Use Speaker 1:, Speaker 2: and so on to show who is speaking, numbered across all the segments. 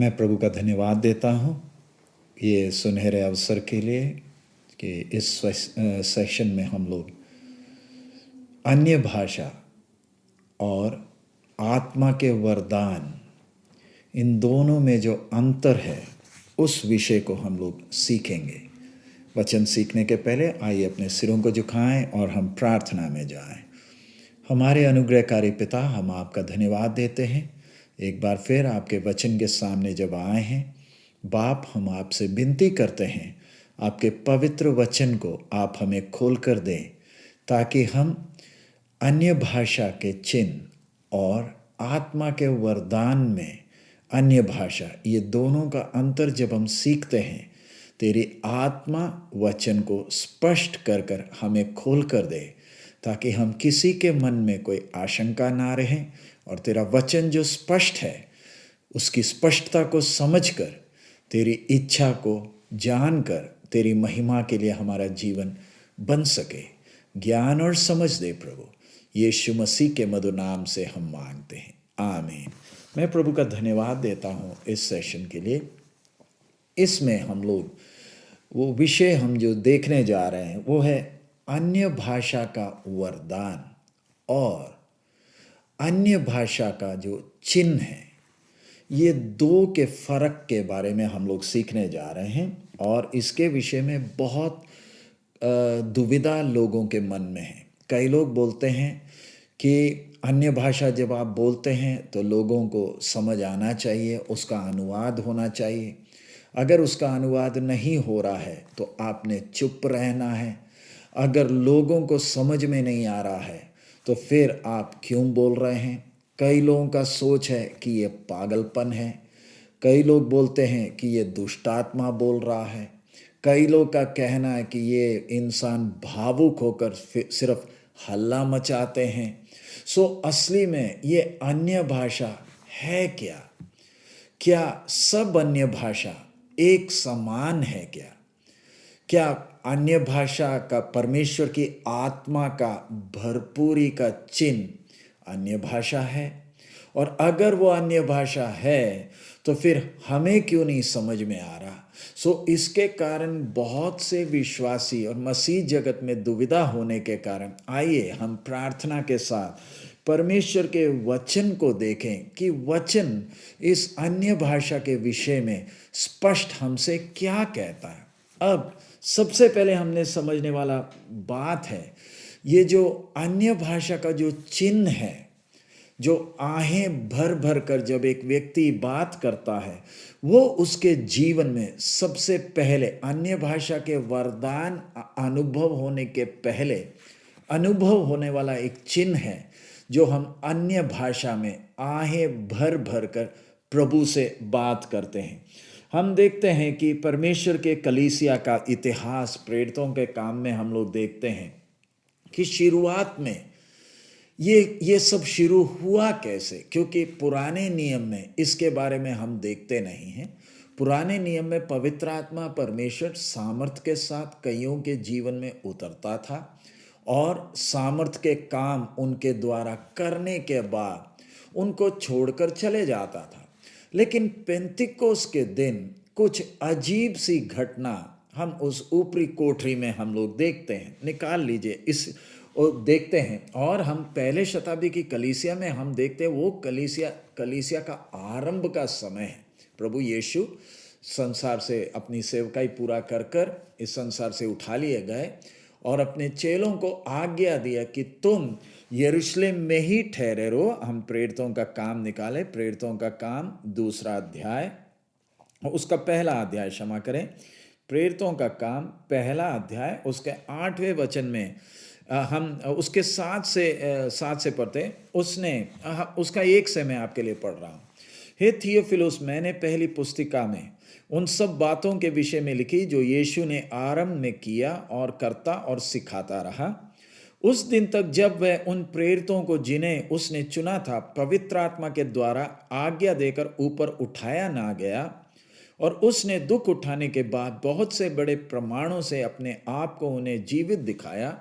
Speaker 1: मैं प्रभु का धन्यवाद देता हूँ ये सुनहरे अवसर के लिए कि इस सेशन में हम लोग अन्य भाषा और आत्मा के वरदान इन दोनों में जो अंतर है उस विषय को हम लोग सीखेंगे। वचन सीखने के पहले आइए अपने सिरों को झुकाएं और हम प्रार्थना में जाएं। हमारे अनुग्रहकारी पिता, हम आपका धन्यवाद देते हैं एक बार फिर आपके वचन के सामने जब आए हैं। बाप, हम आपसे विनती करते हैं आपके पवित्र वचन को आप हमें खोल कर दें ताकि हम अन्य भाषा के चिन्ह और आत्मा के वरदान में अन्य भाषा, ये दोनों का अंतर जब हम सीखते हैं, तेरी आत्मा वचन को स्पष्ट कर कर हमें खोल कर दे ताकि हम किसी के मन में कोई आशंका ना रहे और तेरा वचन जो स्पष्ट है उसकी स्पष्टता को समझकर तेरी इच्छा को जानकर तेरी महिमा के लिए हमारा जीवन बन सके। ज्ञान और समझ दे प्रभु, यीशु मसीह के मधुर नाम से हम मांगते हैं, आमीन। मैं प्रभु का धन्यवाद देता हूँ इस सेशन के लिए। इसमें हम लोग वो विषय हम जो देखने जा रहे हैं वो है अन्य भाषा का वरदान और अन्य भाषा का जो चिन्ह है। ये दो के फर्क के बारे में हम लोग सीखने जा रहे हैं और इसके विषय में बहुत दुविधा लोगों के मन में है। कई लोग बोलते हैं कि अन्य भाषा जब आप बोलते हैं तो लोगों को समझ आना चाहिए, उसका अनुवाद होना चाहिए। अगर उसका अनुवाद नहीं हो रहा है तो आपने चुप रहना है। अगर लोगों को समझ में नहीं आ रहा है तो फिर आप क्यों बोल रहे हैं। कई लोगों का सोच है कि ये पागलपन है। कई लोग बोलते हैं कि ये दुष्ट आत्मा बोल रहा है। कई लोग का कहना है कि ये इंसान भावुक होकर सिर्फ हल्ला मचाते हैं। सो असली में ये अन्य भाषा है क्या? क्या सब अन्य भाषा एक समान है क्या? क्या अन्य भाषा का परमेश्वर की आत्मा का भरपूरी का चिन्ह अन्य भाषा है? और अगर वो अन्य भाषा है तो फिर हमें क्यों नहीं समझ में आ रहा? सो इसके कारण बहुत से विश्वासी और मसीह जगत में दुविधा होने के कारण आइए हम प्रार्थना के साथ परमेश्वर के वचन को देखें कि वचन इस अन्य भाषा के विषय में स्पष्ट हमसे क्या कहता है। अब सबसे पहले हमने समझने वाला बात है, ये जो अन्य भाषा का जो चिन्ह है, जो आहें भर भर कर जब एक व्यक्ति बात करता है, वो उसके जीवन में सबसे पहले अन्य भाषा के वरदान अनुभव होने के पहले अनुभव होने वाला एक चिन्ह है जो हम अन्य भाषा में आहें भर भर कर प्रभु से बात करते हैं। हम देखते हैं कि परमेश्वर के कलीसिया का इतिहास प्रेरितों के काम में हम लोग देखते हैं कि शुरुआत में ये सब शुरू हुआ कैसे, क्योंकि पुराने नियम में इसके बारे में हम देखते नहीं हैं। पुराने नियम में पवित्र आत्मा परमेश्वर सामर्थ के साथ कईयों के जीवन में उतरता था और सामर्थ के काम उनके द्वारा करने के बाद उनको छोड़कर चले जाता था। लेकिन पेंतिकोस्त के दिन कुछ अजीब सी घटना हम उस ऊपरी कोठरी में हम लोग देखते हैं। निकाल लीजिए इस और देखते हैं, और हम पहले शताब्दी की कलीसिया में हम देखते हैं वो कलीसिया का आरंभ का समय है। प्रभु यीशु संसार से अपनी सेवकाई पूरा कर कर इस संसार से उठा लिए गए और अपने चेलों को आज्ञा दिया कि तुम यरूशलेम में ही ठहरे रहो। हम प्रेरितों का काम निकाले, प्रेरितों का काम दूसरा अध्याय, उसका पहला अध्याय, क्षमा करें, प्रेरितों का काम पहला अध्याय उसके 8वें वचन में हम उसके साथ से पढ़ते। उसका 1 से मैं आपके लिए पढ़ रहा हूँ। हे थियोफिलुस, मैंने पहली पुस्तिका में उन सब बातों के विषय में लिखी जो यीशु ने आरंभ में किया और करता और सिखाता रहा, उस दिन तक जब वह उन प्रेरितों को जिन्हें उसने चुना था पवित्र आत्मा के द्वारा आज्ञा देकर ऊपर उठाया ना गया, और उसने दुख उठाने के बाद बहुत से बड़े प्रमाणों से अपने आप को उन्हें जीवित दिखाया,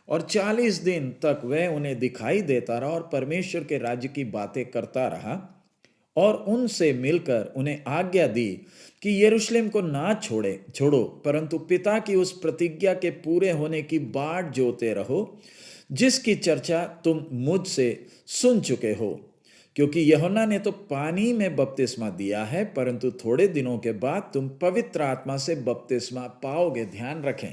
Speaker 1: और 40 दिन तक वह उन्हें दिखाई देता रहा और परमेश्वर के राज्य की बातें करता रहा। और उनसे मिलकर उन्हें आज्ञा दी कि यरूशलेम को ना छोड़ो, परंतु पिता की उस प्रतिज्ञा के पूरे होने की बाट जोते रहो, जिसकी चर्चा तुम मुझसे सुन चुके हो। क्योंकि यूहन्ना ने तो पानी में बपतिस्मा दिया है, परंतु थोड़े दिनों के बाद तुम पवित्र आत्मा से बपतिस्मा पाओगे। ध्यान रखें।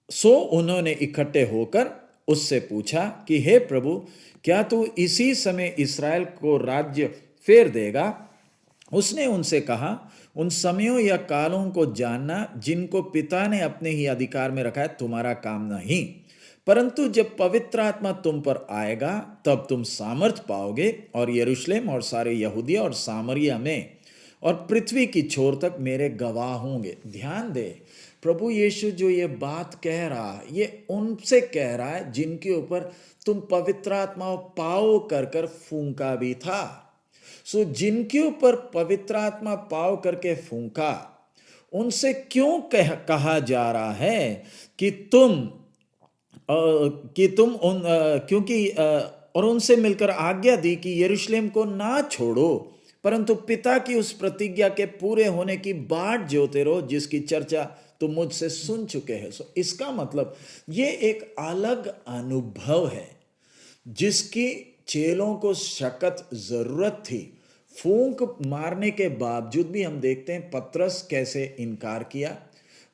Speaker 1: सो उन्होंने इकट्ठे होकर उससे पूछा कि हे प्रभु, क्या तू इसी समय इस्राएल को राज्य फेर देगा? उसने उनसे कहा, उन समयों या कालों को जानना जिनको पिता ने अपने ही अधिकार में रखा है तुम्हारा काम नहीं, परंतु जब पवित्र आत्मा तुम पर आएगा तब तुम सामर्थ पाओगे, और यरूशलेम और सारे यहूदिया और सामरिया में और पृथ्वी की छोर तक मेरे गवाह होंगे। ध्यान दे, प्रभु यीशु जो ये बात कह रहा है, ये उनसे कह रहा है जिनके ऊपर तुम पवित्र आत्मा पाओ कर कर फूंका भी था। सो जिनके ऊपर पवित्र आत्मा पाओ करके फूंका, उनसे क्यों कहा जा रहा है कि तुम क्योंकि और उनसे मिलकर आज्ञा दी कि यरूशलेम को ना छोड़ो, परंतु पिता की उस प्रतिज्ञा के पूरे होने की बाट जोते रहो, जिसकी चर्चा तुम मुझसे सुन चुके हैं। सो इसका मतलब ये एक अलग अनुभव है जिसकी चेलों को सख्त जरूरत थी। फूंक मारने के बावजूद भी हम देखते हैं पतरस कैसे इनकार किया,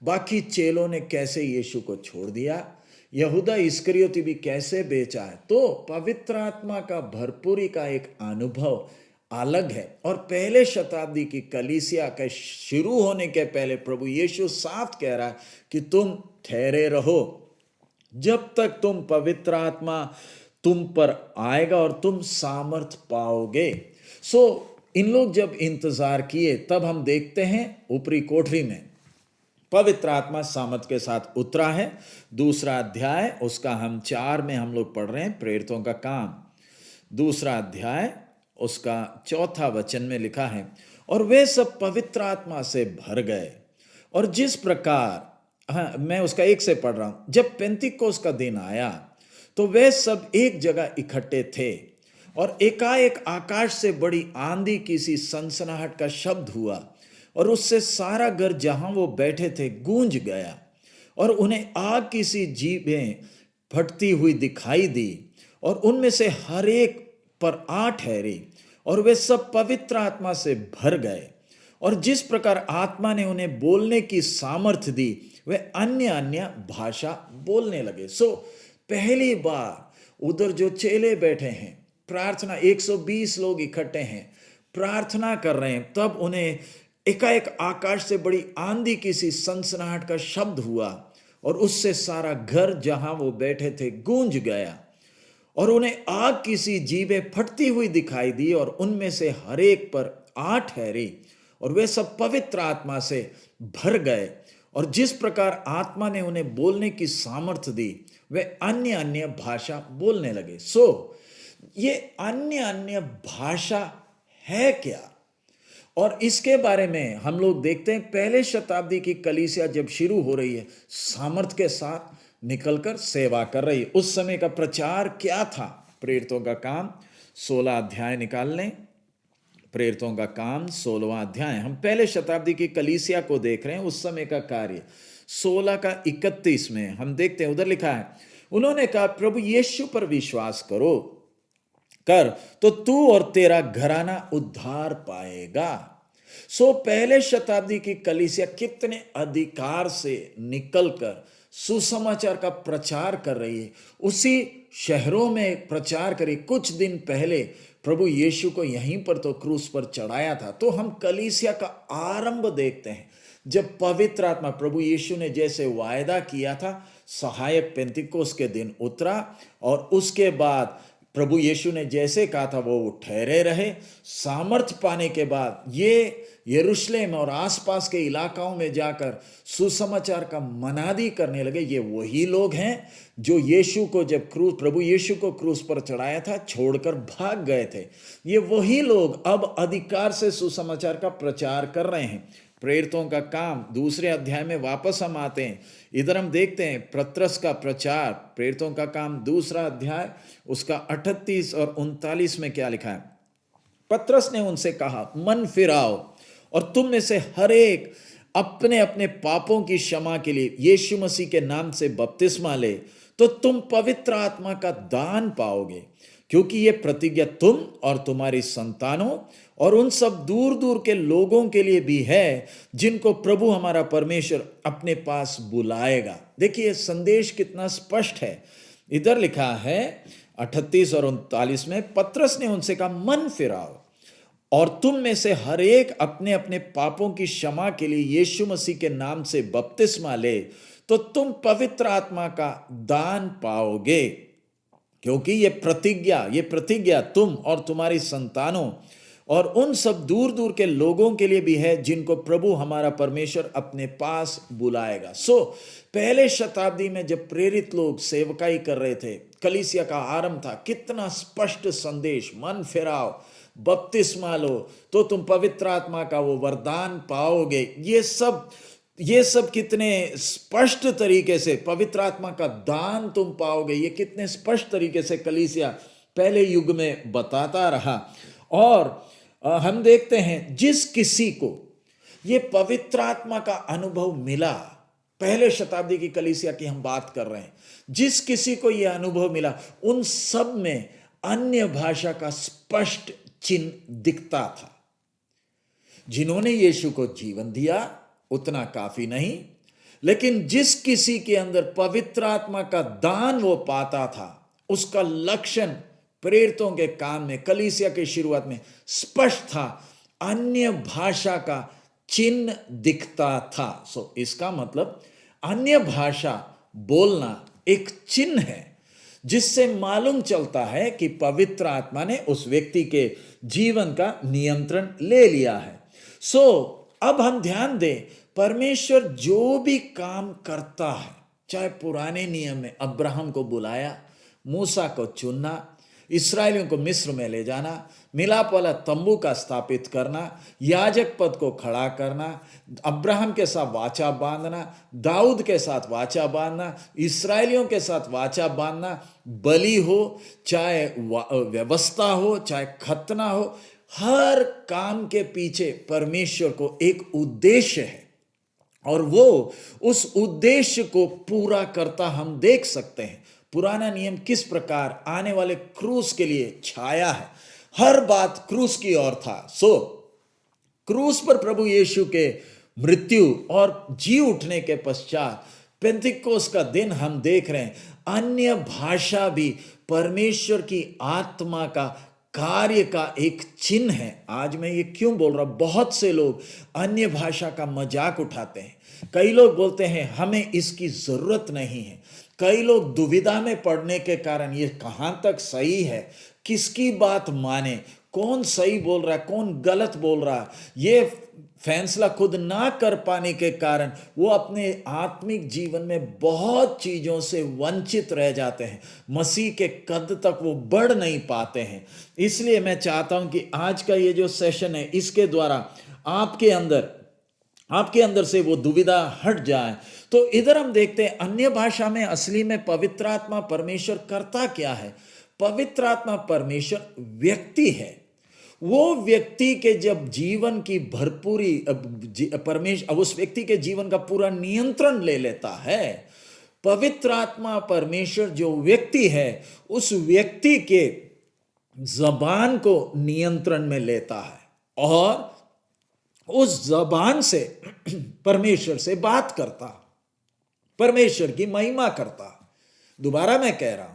Speaker 1: बाकी चेलों ने कैसे यीशु को छोड़ दिया, यहूदा इस्करियोती भी कैसे बेचा है। तो पवित्र आत्मा का भरपूरी का एक अनुभव अलग है। और पहले शताब्दी की कलीसिया के शुरू होने के पहले प्रभु यीशु साफ कह रहा है कि तुम ठहरे रहो जब तक तुम पवित्र आत्मा तुम पर आएगा और तुम सामर्थ पाओगे। सो इन लोग जब इंतजार किए, तब हम देखते हैं ऊपरी कोठरी में पवित्र आत्मा सामर्थ के साथ उतरा है। दूसरा अध्याय उसका हम 4 में हम लोग पढ़ रहे हैं, प्रेरितों का काम, दूसरा अध्याय उसका 4था वचन में लिखा है, और वे सब पवित्र आत्मा से भर गए, और जिस प्रकार, हाँ मैं उसका 1 से पढ़ रहा हूं, जब पेंतिकोस का दिन आया तो वे सब एक जगह इकट्ठे थे, और एकाएक आकाश से बड़ी आंधी की सी सनसनाहट का शब्द हुआ, और उससे सारा घर जहां वो बैठे थे गूंज गया, और उन्हें आग की सी जीभें फटती हुई दिखाई दी, और उनमें से हर एक पर 8 ठहरी, और वे सब पवित्र आत्मा से भर गए, और जिस प्रकार आत्मा ने उन्हें बोलने की सामर्थ दी, वे अन्य अन्य भाषा बोलने लगे। सो पहली बार उधर जो चेले बैठे हैं, प्रार्थना 120 लोग इकट्ठे हैं, प्रार्थना कर रहे हैं, तब उन्हें एकाएक आकाश से बड़ी आंधी की सी सनसनाहट का शब्द हुआ, और उससे सारा घर जहां वो बैठे थे गूंज गया, और उन्हें आग की सी जीभें फटती हुई दिखाई दी, और उनमें से हर एक पर 8 ठहरी, और वे सब पवित्र आत्मा से भर गए, और जिस प्रकार आत्मा ने उन्हें बोलने की सामर्थ दी, वे अन्य अन्य भाषा बोलने लगे। सो ये अन्य अन्य भाषा है क्या? और इसके बारे में हम लोग देखते हैं पहले शताब्दी की कलीसिया जब शुरू हो रही है, सामर्थ के साथ निकलकर सेवा कर रही है। उस समय का प्रचार क्या था? प्रेरितों का काम 16 अध्याय निकाल लें। प्रेरितों का काम 16वां अध्याय, हम पहले शताब्दी की कलीसिया को देख रहे हैं, उस समय का कार्य 16 का 31 में हम देखते हैं, उधर लिखा है, उन्होंने कहा प्रभु यीशु पर विश्वास कर तो तू और तेरा घराना उद्धार पाएगा। सो पहले शताब्दी की कलीसिया कितने अधिकार से निकलकर सुसमाचार का प्रचार कर रही है, उसी शहरों में प्रचार करी। कुछ दिन पहले प्रभु यीशु को यहीं पर तो क्रूस पर चढ़ाया था। तो हम कलीसिया का आरंभ देखते हैं, जब पवित्र आत्मा प्रभु यीशु ने जैसे वायदा किया था, सहायक पेंतिकोस के दिन उतरा, और उसके बाद प्रभु यीशु ने जैसे कहा था वो ठहरे रहे। सामर्थ पाने के बाद ये यरूशलेम और आसपास के इलाकाओं में जाकर सुसमाचार का मनादी करने लगे। ये वही लोग हैं जो यीशु को जब प्रभु यीशु को क्रूस पर चढ़ाया था छोड़कर भाग गए थे। ये वही लोग अब अधिकार से सुसमाचार का प्रचार कर रहे हैं। प्रेरितों का काम 2 अध्याय में वापस हम आते हैं, इधर हम देखते हैं पतरस का प्रचार। प्रेरितों का काम 2 अध्याय उसका 38 और 39 में क्या लिखा है? पतरस ने उनसे कहा, मन फिराओ और तुम में से हर एक अपने अपने पापों की क्षमा के लिए यीशु मसीह के नाम से बपतिस्मा ले, तो तुम पवित्र आत्मा का दान पाओगे, क्योंकि ये प्रतिज्ञा तुम और तुम्हारी संतानों और उन सब दूर दूर के लोगों के लिए भी है जिनको प्रभु हमारा परमेश्वर अपने पास बुलाएगा। देखिए संदेश कितना स्पष्ट है। इधर लिखा है 38 और 39 में, पतरस ने उनसे कहा, मन फिराओ और तुम में से हर एक अपने अपने पापों की क्षमा के लिए यीशु मसीह के नाम से बपतिस्मा ले, तो तुम पवित्र आत्मा का दान पाओगे, क्योंकि ये प्रतिज्ञा तुम और तुम्हारी संतानों और उन सब दूर दूर के लोगों के लिए भी है जिनको प्रभु हमारा परमेश्वर अपने पास बुलाएगा। पहले शताब्दी में जब प्रेरित लोग सेवकाई कर रहे थे, कलीसिया का आरंभ था, कितना स्पष्ट संदेश, मन फिराओ, बपतिस्मा लो तो तुम पवित्र आत्मा का वो वरदान पाओगे। ये सब कितने स्पष्ट तरीके से, पवित्र आत्मा का दान तुम पाओगे, ये कितने स्पष्ट तरीके से कलीसिया पहले युग में बताता रहा। और हम देखते हैं जिस किसी को ये पवित्र आत्मा का अनुभव मिला, पहले शताब्दी की कलीसिया की हम बात कर रहे हैं, जिस किसी को ये अनुभव मिला, उन सब में अन्य भाषा का स्पष्ट चिन्ह दिखता था। जिन्होंने यीशु को जीवन दिया उतना काफी नहीं, लेकिन जिस किसी के अंदर पवित्र आत्मा का दान वो पाता था, उसका लक्षण प्रेरितों के काम में, कलीसिया की शुरुआत में स्पष्ट था, अन्य भाषा का चिन्ह दिखता था। इसका मतलब अन्य भाषा बोलना एक चिन्ह है जिससे मालूम चलता है कि पवित्र आत्मा ने उस व्यक्ति के जीवन का नियंत्रण ले लिया है। अब हम ध्यान दें, परमेश्वर जो भी काम करता है, चाहे पुराने नियम में अब्राहम को बुलाया, मूसा को चुनना, इस्राएलियों को मिस्र में ले जाना, मिलाप वाला तंबू का स्थापित करना, याजक पद को खड़ा करना, अब्राहम के साथ वाचा बांधना, दाऊद के साथ वाचा बांधना, इस्राएलियों के साथ वाचा बांधना, बलि हो, चाहे व्यवस्था हो, चाहे खतना हो, हर काम के पीछे परमेश्वर को एक उद्देश्य है और वो उस उद्देश्य को पूरा करता हम देख सकते हैं। पुराना नियम किस प्रकार आने वाले क्रूस के लिए छाया है, हर बात क्रूस की ओर था। क्रूस पर प्रभु यीशु के मृत्यु और जी उठने के पश्चात पेंतिकोस का दिन हम देख रहे हैं, अन्य भाषा भी परमेश्वर की आत्मा का कार्य का एक चिन्ह है। आज मैं ये क्यों बोल रहा हूं, बहुत से लोग अन्य भाषा का मजाक उठाते हैं। कई लोग बोलते हैं हमें इसकी जरूरत नहीं है। कई लोग दुविधा में पड़ने के कारण ये कहां तक सही है, किसकी बात माने, कौन सही बोल रहा है, कौन गलत बोल रहा है, ये फैसला खुद ना कर पाने के कारण वो अपने आत्मिक जीवन में बहुत चीजों से वंचित रह जाते हैं, मसीह के कद तक वो बढ़ नहीं पाते हैं। इसलिए मैं चाहता हूं कि आज का ये जो सेशन है, इसके द्वारा आपके अंदर से वो दुविधा हट जाए। तो इधर हम देखते हैं अन्य भाषा में असली में पवित्र आत्मा परमेश्वर करता क्या है। पवित्र आत्मा परमेश्वर व्यक्ति है। वो व्यक्ति के जब जीवन की भरपूरी परमेश्वर उस व्यक्ति के जीवन का पूरा नियंत्रण ले लेता है। पवित्र आत्मा परमेश्वर जो व्यक्ति है उस व्यक्ति के जबान को नियंत्रण में लेता है और उस जबान से परमेश्वर से बात करता, परमेश्वर की महिमा करता। दोबारा मैं कह रहा हूं,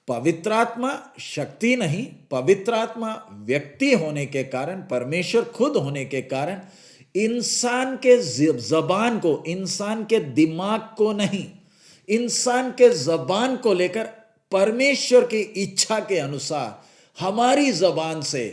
Speaker 1: पवित्र आत्मा शक्ति नहीं, पवित्र आत्मा व्यक्ति होने के कारण, परमेश्वर खुद होने के कारण इंसान के जबान को, इंसान के दिमाग को नहीं, इंसान के जबान को लेकर परमेश्वर की इच्छा के अनुसार हमारी जबान से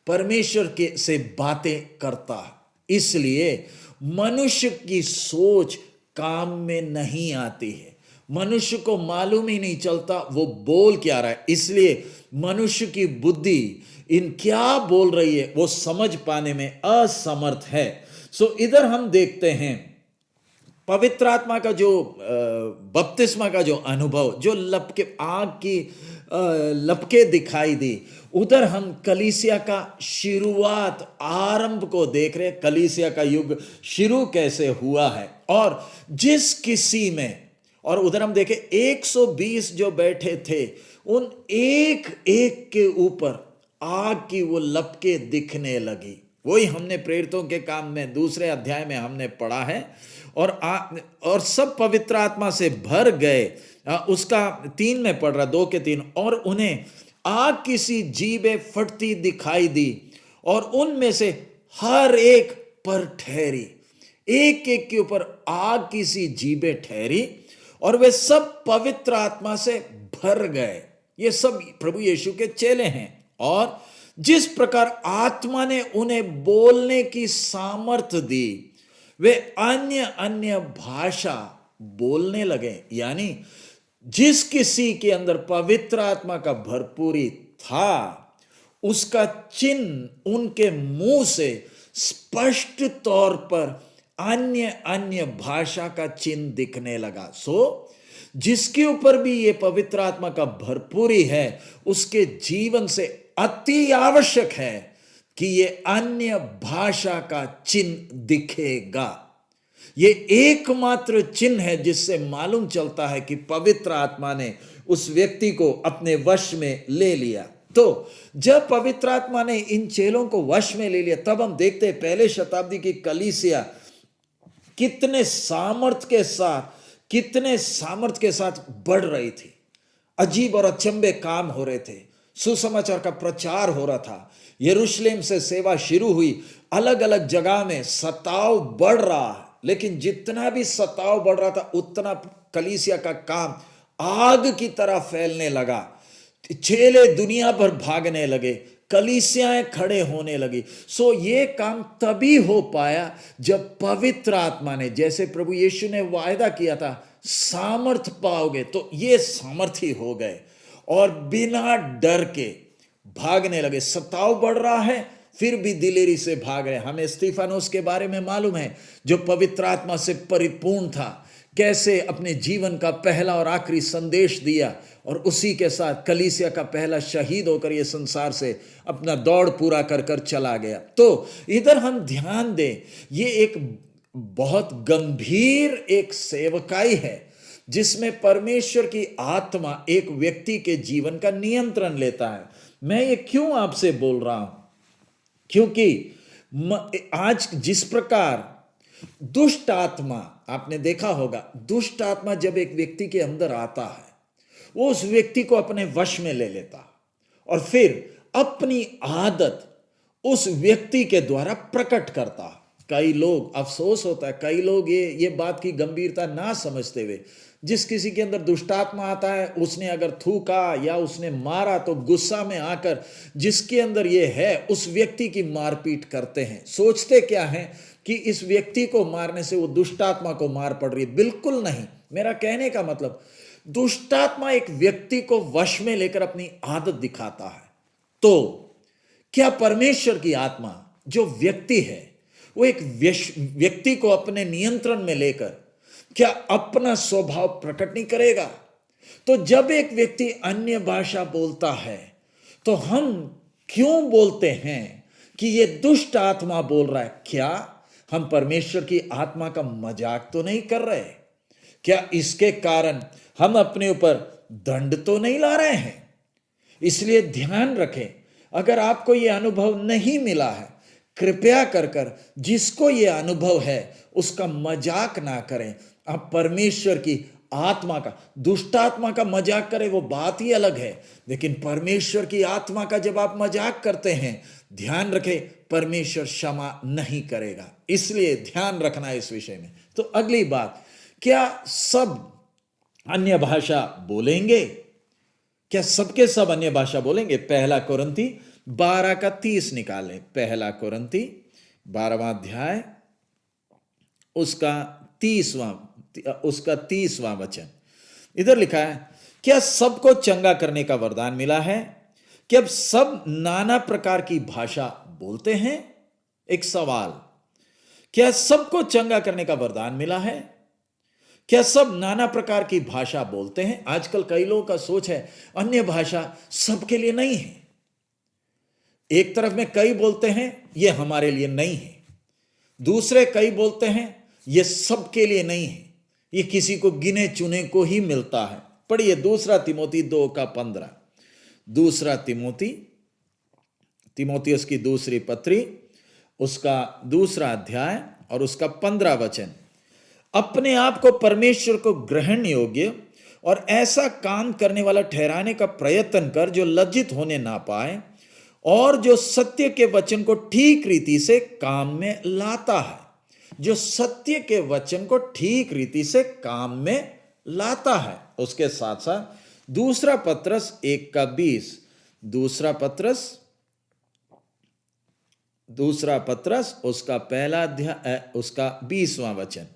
Speaker 1: परमेश्वर के से बातें करता। इसलिए मनुष्य की सोच काम में नहीं आती है, मनुष्य को मालूम ही नहीं चलता वो बोल क्या रहा है। इसलिए मनुष्य की बुद्धि इन क्या बोल रही है वो समझ पाने में असमर्थ है। इधर हम देखते हैं पवित्र आत्मा का जो बपतिस्मा का जो अनुभव, जो लपके आग की लपके दिखाई दी, उधर हम कलीसिया का शुरुआत आरंभ को देख रहे हैं, कलीसिया का युग शुरू कैसे हुआ है और जिस किसी में, और उधर हम देखें 120 जो बैठे थे उन एक एक के ऊपर आग की वो लपके दिखने लगी। वही हमने प्रेरितों के काम में दूसरे अध्याय में हमने पढ़ा है। और सब पवित्र आत्मा से भर गए, उसका 3 में पढ़ रहा, 2 के 3, और उन्हें आग किसी जीभें फटती दिखाई दी और उनमें से हर एक पर ठहरी। एक एक के ऊपर आग किसी जीभें ठहरी और वे सब पवित्र आत्मा से भर गए। ये सब प्रभु यीशु के चेले हैं। और जिस प्रकार आत्मा ने उन्हें बोलने की सामर्थ्य दी, वे अन्य अन्य भाषा बोलने लगे। यानी जिस किसी के अंदर पवित्र आत्मा का भरपूरी था, उसका चिन्ह उनके मुंह से स्पष्ट तौर पर अन्य अन्य भाषा का चिन्ह दिखने लगा। जिसके ऊपर भी ये पवित्र आत्मा का भरपूरी है, उसके जीवन से अति आवश्यक है कि ये अन्य भाषा का चिन्ह दिखेगा। ये एकमात्र चिन्ह है जिससे मालूम चलता है कि पवित्र आत्मा ने उस व्यक्ति को अपने वश में ले लिया। तो जब पवित्र आत्मा ने इन चेलों को वश में ले लिया, तब हम देखते हैं पहले शताब्दी की कलीसिया कितने सामर्थ के साथ बढ़ रही थी। अजीब और अचंभे काम हो रहे थे, सुसमाचार का प्रचार हो रहा था। यरूशलेम से सेवा शुरू हुई, अलग अलग जगह में सताव बढ़ रहा है, लेकिन जितना भी सताव बढ़ रहा था उतना कलीसिया का काम आग की तरह फैलने लगा। चेले दुनिया भर भागने लगे, कलीसियाएं खड़े होने लगी। ये काम तभी हो पाया जब पवित्र आत्मा ने, जैसे प्रभु यीशु ने वायदा किया था, सामर्थ पाओगे, तो ये सामर्थी हो गए और बिना डर के भागने लगे। सताव बढ़ रहा है फिर भी दिलेरी से भाग रहे। हमें स्तिफानोस के बारे में मालूम है, जो पवित्र आत्मा से परिपूर्ण था, कैसे अपने जीवन का पहला और आखिरी संदेश दिया और उसी के साथ कलीसिया का पहला शहीद होकर ये संसार से अपना दौड़ पूरा कर कर चला गया। तो इधर हम ध्यान दें, ये एक बहुत गंभीर एक सेवकाई है जिसमें परमेश्वर की आत्मा एक व्यक्ति के जीवन का नियंत्रण लेता है। मैं ये क्यों आपसे बोल रहा हूं? क्योंकि आज जिस प्रकार दुष्ट आत्मा, आपने देखा होगा, दुष्ट आत्मा जब एक व्यक्ति के अंदर आता है, वो उस व्यक्ति को अपने वश में ले लेता और फिर अपनी आदत उस व्यक्ति के द्वारा प्रकट करता। कई लोग, अफसोस होता है, कई लोग ये बात की गंभीरता ना समझते हुए, जिस किसी के अंदर दुष्टात्मा आता है, उसने अगर थूका या उसने मारा तो गुस्सा में आकर जिसके अंदर ये है उस व्यक्ति की मारपीट करते हैं। सोचते क्या है कि इस व्यक्ति को मारने से वो दुष्टात्मा को मार पड़ रही है। बिल्कुल नहीं। मेरा कहने का मतलब, दुष्टात्मा एक व्यक्ति को वश में लेकर अपनी आदत दिखाता है। तो क्या परमेश्वर की आत्मा जो व्यक्ति है, वो एक व्यक्ति को अपने नियंत्रण में लेकर क्या अपना स्वभाव प्रकट नहीं करेगा? तो जब एक व्यक्ति अन्य भाषा बोलता है तो हम क्यों बोलते हैं कि ये दुष्ट आत्मा बोल रहा है? क्या हम परमेश्वर की आत्मा का मजाक तो नहीं कर रहे? क्या इसके कारण हम अपने ऊपर दंड तो नहीं ला रहे हैं? इसलिए ध्यान रखें, अगर आपको यह अनुभव नहीं मिला है, कृपया कर जिसको यह अनुभव है उसका मजाक ना करें। आप परमेश्वर की आत्मा का, दुष्ट आत्मा का मजाक करें वो बात ही अलग है, लेकिन परमेश्वर की आत्मा का जब आप मजाक करते हैं, ध्यान रखें, परमेश्वर क्षमा नहीं करेगा। इसलिए ध्यान रखना इस विषय में। तो अगली बात, क्या सब अन्य भाषा बोलेंगे? क्या सबके सब अन्य भाषा बोलेंगे? पहला कुरिन्ती 12:30 निकालें। पहला कुरिन्ती 12वां अध्याय उसका 30वां वचन। इधर लिखा है, क्या सबको चंगा करने का वरदान मिला है? क्या सब नाना प्रकार की भाषा बोलते हैं? एक सवाल, क्या सबको चंगा करने का वरदान मिला है? क्या सब नाना प्रकार की भाषा बोलते हैं? आजकल कई लोगों का सोच है अन्य भाषा सबके लिए नहीं है। एक तरफ में कई बोलते हैं ये हमारे लिए नहीं है, दूसरे कई बोलते हैं ये सबके लिए नहीं है, ये किसी को गिने चुने को ही मिलता है। पढ़िए दूसरा तिमोथी 2:15। दूसरा तिमोथियस की दूसरी पत्री, उसका दूसरा अध्याय और उसका 15 वचन। अपने आप को परमेश्वर को ग्रहण योग्य और ऐसा काम करने वाला ठहराने का प्रयत्न कर जो लज्जित होने ना पाए और जो सत्य के वचन को ठीक रीति से काम में लाता है। जो सत्य के वचन को ठीक रीति से काम में लाता है। उसके साथ साथ दूसरा पत्रस 1:20, दूसरा पत्रस उसका पहला अध्याय उसका 20वां वचन।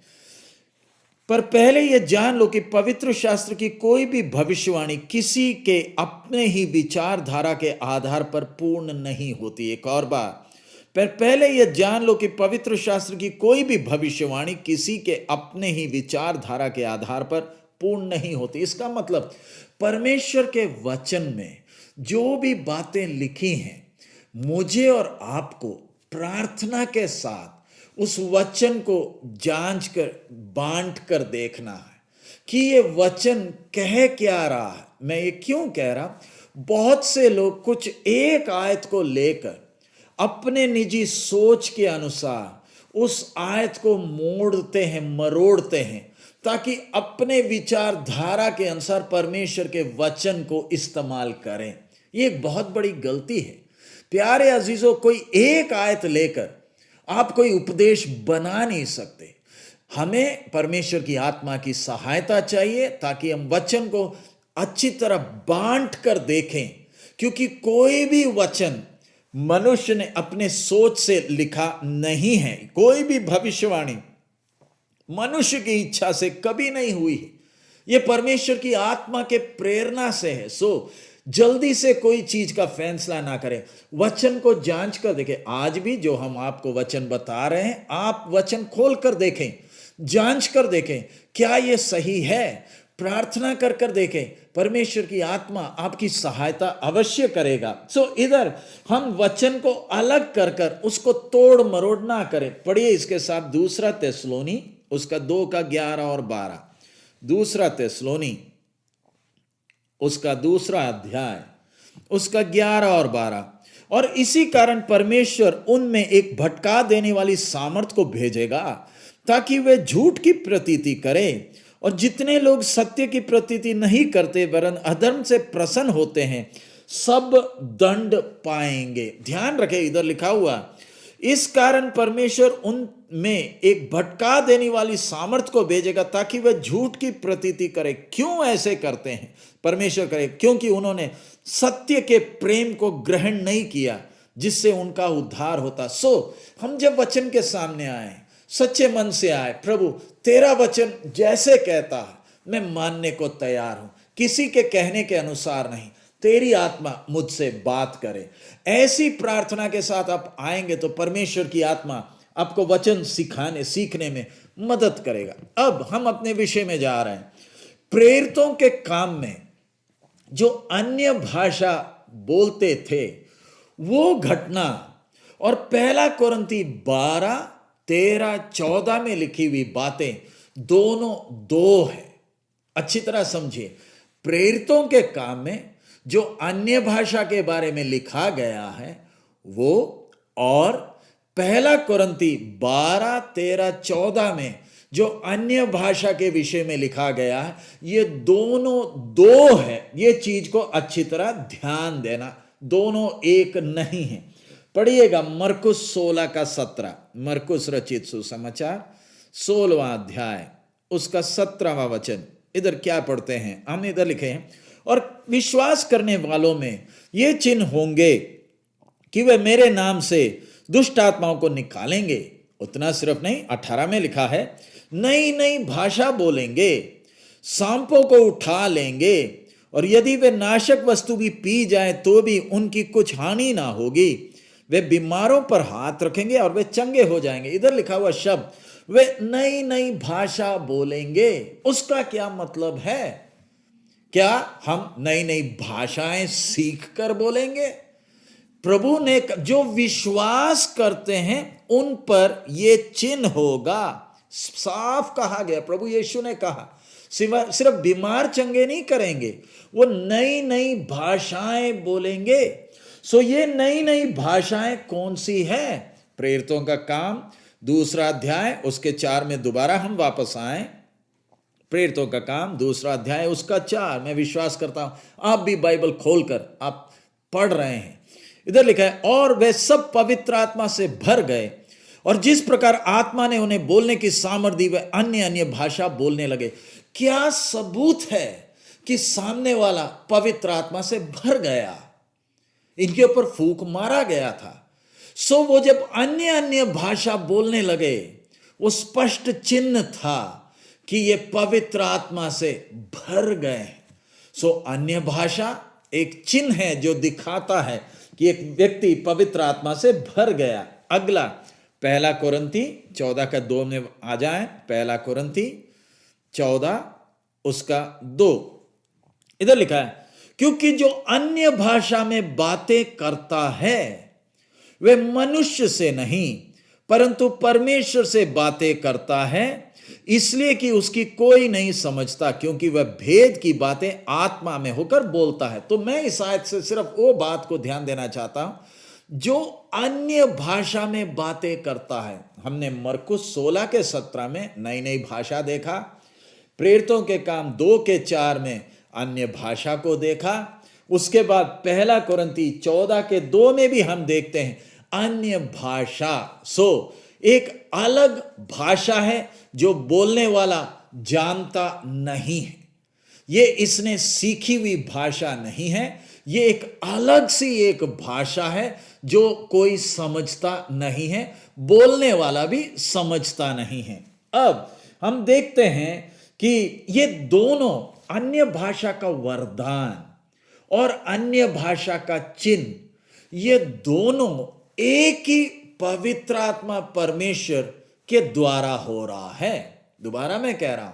Speaker 1: पर पहले यह जान लो कि पवित्र शास्त्र की कोई भी भविष्यवाणी किसी के अपने ही विचारधारा के आधार पर पूर्ण नहीं होती। एक और बार, पर पहले यह जान लो कि पवित्र शास्त्र की कोई भी भविष्यवाणी किसी के अपने ही विचारधारा के आधार पर पूर्ण नहीं होती। इसका मतलब परमेश्वर के वचन में जो भी बातें लिखी हैं, मुझे और आपको प्रार्थना के साथ उस वचन को जांच कर बांट कर देखना है कि ये वचन कह क्या रहा है। मैं ये क्यों कह रहा, बहुत से लोग कुछ एक आयत को लेकर अपने निजी सोच के अनुसार उस आयत को मोड़ते हैं, मरोड़ते हैं, ताकि अपने विचारधारा के अनुसार परमेश्वर के वचन को इस्तेमाल करें। ये एक बहुत बड़ी गलती है। प्यारे अजीजों, कोई एक आयत लेकर आप कोई उपदेश बना नहीं सकते। हमें परमेश्वर की आत्मा की सहायता चाहिए ताकि हम वचन को अच्छी तरह बांट कर देखें, क्योंकि कोई भी वचन मनुष्य ने अपने सोच से लिखा नहीं है। कोई भी भविष्यवाणी मनुष्य की इच्छा से कभी नहीं हुई है। यह परमेश्वर की आत्मा के प्रेरणा से है। सो जल्दी से कोई चीज का फैसला ना करें, वचन को जांच कर देखें। आज भी जो हम आपको वचन बता रहे हैं, आप वचन खोल कर देखें, जांच कर देखें क्या यह सही है। प्रार्थना कर कर देखें, परमेश्वर की आत्मा आपकी सहायता अवश्य करेगा। इधर हम वचन को अलग कर कर उसको तोड़ मरोड़ ना करें। पढ़िए इसके साथ दूसरा थिस्सलुनी उसका 2:11 और 12। दूसरा थिस्सलुनी उसका दूसरा अध्याय उसका 11 और 12। और इसी कारण परमेश्वर उनमें एक भटका देने वाली सामर्थ को भेजेगा ताकि वे झूठ की प्रतीति करें, और जितने लोग सत्य की प्रतीति नहीं करते वरन अधर्म से प्रसन्न होते हैं, सब दंड पाएंगे। ध्यान रखें, इधर लिखा हुआ, इस कारण परमेश्वर उनमें एक भटका देने वाली सामर्थ को भेजेगा ताकि वे झूठ की प्रतीति करें। क्यों ऐसे करते हैं परमेश्वर करे? क्योंकि उन्होंने सत्य के प्रेम को ग्रहण नहीं किया जिससे उनका उद्धार होता। हम जब वचन के सामने आए, सच्चे मन से आए, प्रभु तेरा वचन जैसे कहता है मैं मानने को तैयार हूं, किसी के कहने के अनुसार नहीं, तेरी आत्मा मुझसे बात करे। ऐसी प्रार्थना के साथ आप आएंगे तो परमेश्वर की आत्मा आपको वचन सीखने में मदद करेगा। अब हम अपने विषय में जा रहे हैं। प्रेरितों के काम में जो अन्य भाषा बोलते थे वो घटना और 1 कोरिन्थी 12:13-14 में लिखी हुई बातें दोनों दो है। अच्छी तरह समझिए, प्रेरितों के काम में जो अन्य भाषा के बारे में लिखा गया है वो, और 1 कोरिन्थी 12:13-14 में जो अन्य भाषा के विषय में लिखा गया है, ये दोनों दो है। ये चीज को अच्छी तरह ध्यान देना, दोनों एक नहीं है। पढ़िएगा मरकुस 16:17, मरकुस रचित सुसमाचार 16वां अध्याय उसका 17वां वचन। इधर क्या पढ़ते हैं हम? इधर लिखे हैं, और विश्वास करने वालों में ये चिन्ह होंगे कि वे मेरे नाम से दुष्ट आत्माओं को निकालेंगे। उतना सिर्फ नहीं, 18 में लिखा है, नई नई भाषा बोलेंगे, सांपों को उठा लेंगे, और यदि वे नाशक वस्तु भी पी जाए तो भी उनकी कुछ हानि ना होगी। वे बीमारों पर हाथ रखेंगे और वे चंगे हो जाएंगे। इधर लिखा हुआ शब्द वे नई नई भाषा बोलेंगे, उसका क्या मतलब है? क्या हम नई नई भाषाएं सीख कर बोलेंगे? प्रभु ने जो विश्वास करते हैं उन पर ये चिन्ह होगा। साफ कहा गया, प्रभु यीशु ने कहा सिर्फ बीमार चंगे नहीं करेंगे, वो नई नई भाषाएं बोलेंगे। सो ये नई नई भाषाएं कौन सी है? प्रेरितों का काम 2 अध्याय उसके 4 में दोबारा हम वापस आए। प्रेरितों का काम 2 अध्याय उसका 4। मैं विश्वास करता हूं आप भी बाइबल खोलकर आप पढ़ रहे हैं। इधर लिखा है, और वे सब पवित्र आत्मा से भर गए और जिस प्रकार आत्मा ने उन्हें बोलने की सामर्थ दी वे अन्य अन्य भाषा बोलने लगे। क्या सबूत है कि सामने वाला पवित्र आत्मा से भर गया? इनके ऊपर फूंक मारा गया था। सो वो जब अन्य अन्य भाषा बोलने लगे, वो स्पष्ट चिन्ह था कि ये पवित्र आत्मा से भर गए। सो अन्य भाषा एक चिन्ह है जो दिखाता है कि एक व्यक्ति पवित्र आत्मा से भर गया। अगला 1 कुरिन्ती 14:2 में आ जाए। 1 कुरिन्ती 14 उसका 2 इधर लिखा है, क्योंकि जो अन्य भाषा में बातें करता है वे मनुष्य से नहीं परंतु परमेश्वर से बातें करता है, इसलिए कि उसकी कोई नहीं समझता, क्योंकि वह भेद की बातें आत्मा में होकर बोलता है। तो मैं इस आयत से सिर्फ वो बात को ध्यान देना चाहता हूं जो अन्य भाषा में बातें करता है। हमने मरकुस 16:17 में नई नई भाषा देखा। प्रेरितों के काम 2:4 में अन्य भाषा को देखा। उसके बाद 1 कुरिन्ती 14:2 में भी हम देखते हैं अन्य भाषा। सो एक अलग भाषा है जो बोलने वाला जानता नहीं है। ये इसने सीखी हुई भाषा नहीं है, ये एक अलग सी एक भाषा है जो कोई समझता नहीं है, बोलने वाला भी समझता नहीं है। अब हम देखते हैं कि ये दोनों अन्य भाषा का वरदान और अन्य भाषा का चिन्ह, ये दोनों एक ही पवित्र आत्मा परमेश्वर के द्वारा हो रहा है। दोबारा मैं कह रहा हूं,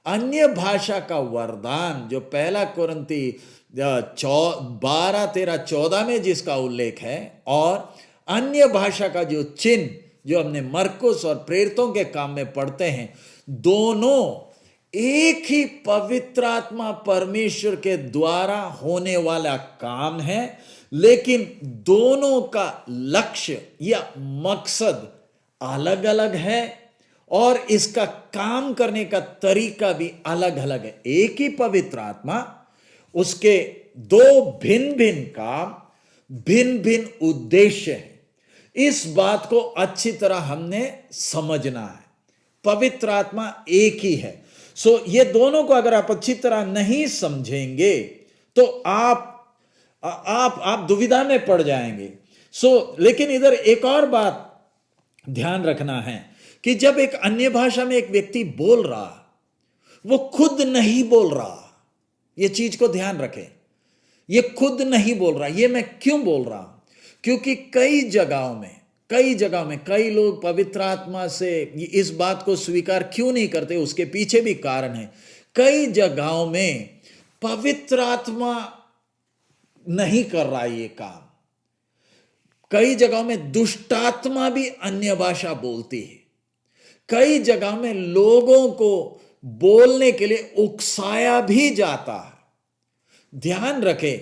Speaker 1: अन्य भाषा का वरदान जो 1 कुरिन्ती 12, 13, 14 में जिसका उल्लेख है, और अन्य भाषा का जो चिन्ह जो हमने मरकुस और प्रेरितों के काम में पढ़ते हैं, दोनों एक ही पवित्र आत्मा परमेश्वर के द्वारा होने वाला काम है, लेकिन दोनों का लक्ष्य या मकसद अलग अलग है और इसका काम करने का तरीका भी अलग अलग है। एक ही पवित्र आत्मा, उसके 2 भिन्न भिन्न काम, भिन्न भिन्न उद्देश्य है। इस बात को अच्छी तरह हमने समझना है। पवित्र आत्मा एक ही है। सो ये दोनों को अगर आप अच्छी तरह नहीं समझेंगे तो आप दुविधा में पड़ जाएंगे। लेकिन इधर एक और बात ध्यान रखना है कि जब एक अन्य भाषा में एक व्यक्ति बोल रहा, वो खुद नहीं बोल रहा। ये चीज को ध्यान रखें, ये खुद नहीं बोल रहा। ये मैं क्यों बोल रहा हूं? क्योंकि कई जगहों में कई लोग पवित्र आत्मा से इस बात को स्वीकार क्यों नहीं करते, उसके पीछे भी कारण है। कई जगहों में पवित्र आत्मा नहीं कर रहा ये काम। कई जगहों में दुष्ट आत्मा भी अन्य भाषा बोलती है। कई जगह में लोगों को बोलने के लिए उकसाया भी जाता है। ध्यान रखें,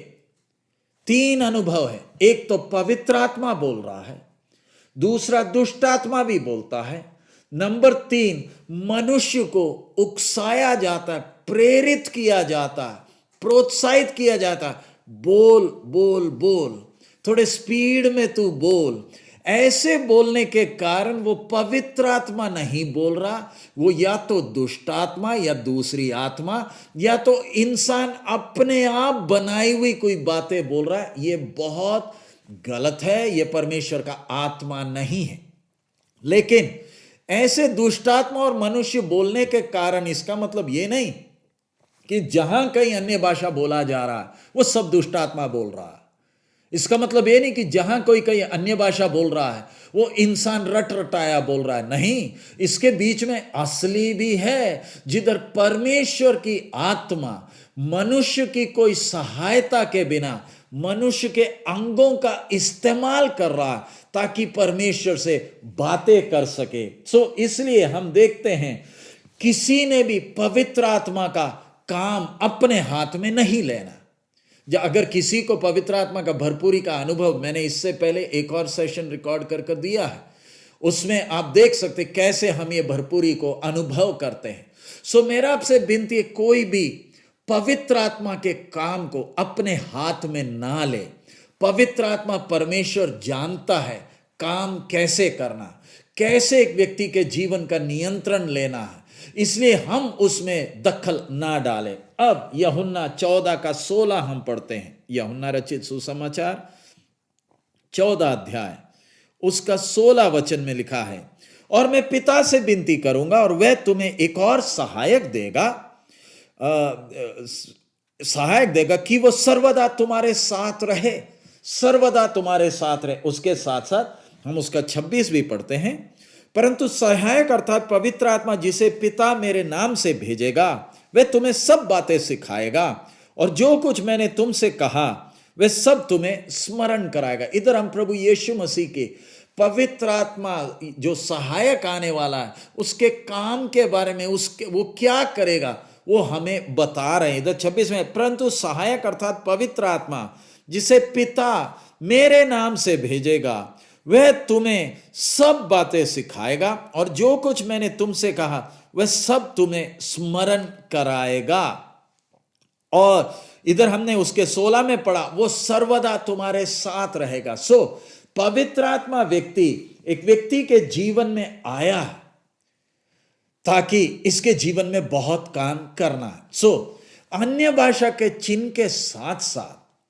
Speaker 1: 3 अनुभव है। एक तो पवित्र आत्मा बोल रहा है, दूसरा दुष्ट आत्मा भी बोलता है, नंबर 3 मनुष्य को उकसाया जाता है, प्रेरित किया जाता है, प्रोत्साहित किया जाता है, बोल बोल बोल, थोड़े स्पीड में तू बोल। ऐसे बोलने के कारण वो पवित्र आत्मा नहीं बोल रहा, वो या तो दुष्ट आत्मा या दूसरी आत्मा या तो इंसान अपने आप बनाई हुई कोई बातें बोल रहा है। ये बहुत गलत है, ये परमेश्वर का आत्मा नहीं है। लेकिन ऐसे दुष्ट आत्मा और मनुष्य बोलने के कारण इसका मतलब ये नहीं कि जहां कहीं अन्य भाषा बोला जा रहा है वो सब दुष्ट आत्मा बोल रहा है। इसका मतलब ये नहीं कि जहां कोई कहीं अन्य भाषा बोल रहा है वो इंसान रट रटाया बोल रहा है, नहीं। इसके बीच में असली भी है, जिधर परमेश्वर की आत्मा मनुष्य की कोई सहायता के बिना मनुष्य के अंगों का इस्तेमाल कर रहा है ताकि परमेश्वर से बातें कर सके। इसलिए हम देखते हैं किसी ने भी पवित्र आत्मा का काम अपने हाथ में नहीं लेना। अगर किसी को पवित्र आत्मा का भरपूरी का अनुभव, मैंने इससे पहले एक और सेशन रिकॉर्ड कर दिया है, उसमें आप देख सकते कैसे हम ये भरपूरी को अनुभव करते हैं। मेरा आपसे विनती है, कोई भी पवित्र आत्मा के काम को अपने हाथ में ना ले। पवित्र आत्मा परमेश्वर जानता है काम कैसे करना, कैसे एक व्यक्ति के जीवन का नियंत्रण लेना है, इसलिए हम उसमें दखल ना डालें। अब यूहन्ना 14 का 16 हम पढ़ते हैं। यूहन्ना रचित सुसमाचार 14 अध्याय उसका 16 वचन में लिखा है, और मैं पिता से विनती करूंगा और वह तुम्हें एक और सहायक देगा कि वो सर्वदा तुम्हारे साथ रहे, सर्वदा तुम्हारे साथ रहे। उसके साथ साथ हम उसका 26 भी पढ़ते हैं, परंतु सहायक अर्थात पवित्र आत्मा जिसे पिता मेरे नाम से भेजेगा वह तुम्हें सब बातें सिखाएगा और जो कुछ मैंने तुमसे कहा वह सब तुम्हें स्मरण कराएगा। इधर हम प्रभु यीशु मसीह के पवित्र आत्मा जो सहायक आने वाला है उसके काम के बारे में, उसके वो क्या करेगा वो हमें बता रहे हैं। इधर 26 में, परंतु सहायक अर्थात पवित्र आत्मा जिसे पिता मेरे नाम से भेजेगा वह तुम्हें सब बातें सिखाएगा और जो कुछ मैंने तुमसे कहा वह सब तुम्हें स्मरण कराएगा। और इधर हमने उसके 16 में पढ़ा, वो सर्वदा तुम्हारे साथ रहेगा। पवित्र आत्मा एक व्यक्ति के जीवन में आया ताकि इसके जीवन में बहुत काम करना है। अन्य भाषा के चिन्ह के साथ साथ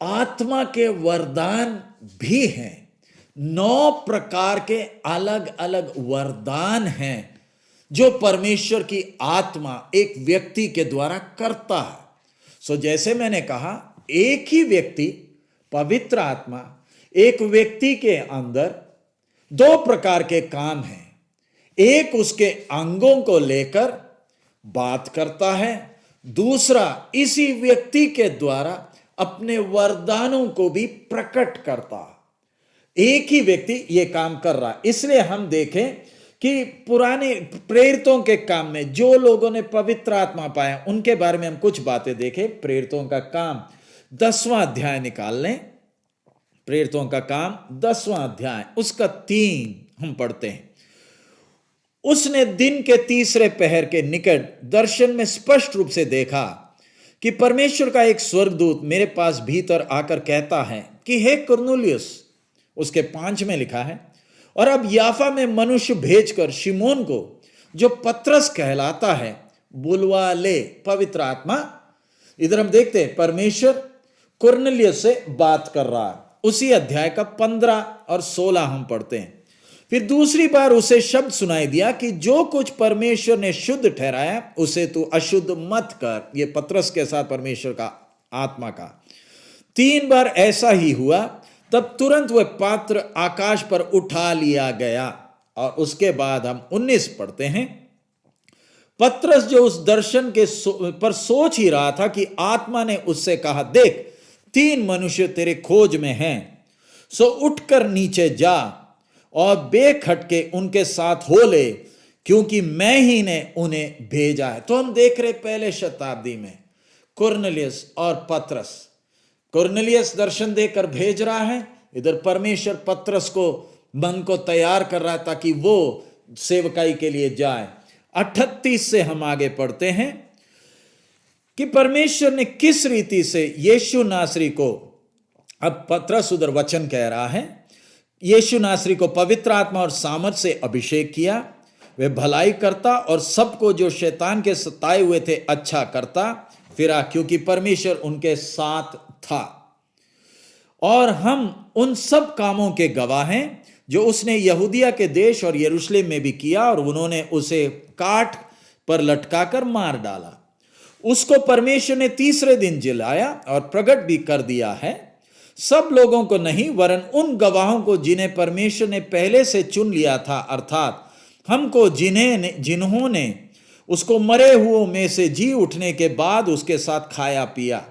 Speaker 1: आत्मा के वरदान भी हैं। 9 प्रकार के अलग अलग वरदान हैं जो परमेश्वर की आत्मा एक व्यक्ति के द्वारा करता है। जैसे मैंने कहा, एक ही व्यक्ति पवित्र आत्मा एक व्यक्ति के अंदर 2 प्रकार के काम हैं। एक उसके अंगों को लेकर बात करता है, दूसरा इसी व्यक्ति के द्वारा अपने वरदानों को भी प्रकट करता है। एक ही व्यक्ति ये काम कर रहा है। इसलिए हम देखें कि पुराने प्रेरितों के काम में जो लोगों ने पवित्र आत्मा पाया उनके बारे में हम कुछ बातें देखें। प्रेरितों का काम 10वां अध्याय निकाल लें। प्रेरितों का काम 10वां अध्याय उसका 3 हम पढ़ते हैं। उसने दिन के तीसरे पहर के निकट दर्शन में स्पष्ट रूप से देखा कि परमेश्वर का एक स्वर्गदूत मेरे पास भीतर आकर कहता है कि हे कुरनेलियुस, उसके 5 में लिखा है, और अब याफा में मनुष्य भेजकर शिमोन को जो पतरस कहलाता है बुलवा ले। पवित्र आत्मा, इधर हम देखते हैं परमेश्वर कुरनेलियुस से बात कर रहा है। उसी अध्याय का 15 और 16 हम पढ़ते हैं। फिर दूसरी बार उसे शब्द सुनाई दिया कि जो कुछ परमेश्वर ने शुद्ध ठहराया उसे तू अशुद्ध मत कर। ये पतरस के साथ परमेश्वर का आत्मा का 3 बार ऐसा ही हुआ। तब तुरंत वह पात्र आकाश पर उठा लिया गया। और उसके बाद हम 19 पढ़ते हैं। पतरस जो उस दर्शन के पर सोच ही रहा था कि आत्मा ने उससे कहा, देख 3 मनुष्य तेरे खोज में हैं, सो उठकर नीचे जा और बेखटके उनके साथ हो ले, क्योंकि मैं ही ने उन्हें भेजा है। तो हम देख रहे पहले शताब्दी में कुरनेलियुस और पतरस। कुरनेलियुस दर्शन देकर भेज रहा है, इधर परमेश्वर पतरस को मन को तैयार कर रहा है ताकि वो सेवकाई के लिए जाए। 38 से हम आगे पढ़ते हैं कि परमेश्वर ने किस रीति से यीशु नासरी को, अब पतरस उधर वचन कह रहा है, यीशु नासरी को पवित्र आत्मा और सामर्थ से अभिषेक किया। वे भलाई करता और सबको जो शैतान के सताए हुए थे अच्छा करता फिरा, क्योंकि परमेश्वर उनके साथ था। और हम उन सब कामों के गवाह हैं जो उसने यहूदिया के देश और यरूशलेम में भी किया, और उन्होंने उसे काट पर लटकाकर मार डाला। उसको परमेश्वर ने तीसरे दिन जिलाया और प्रकट भी कर दिया है, सब लोगों को नहीं, वरन उन गवाहों को जिन्हें परमेश्वर ने पहले से चुन लिया था, अर्थात हमको जिन्होंने उसको मरे हुओं में से जी उठने के बाद उसके साथ खाया पिया।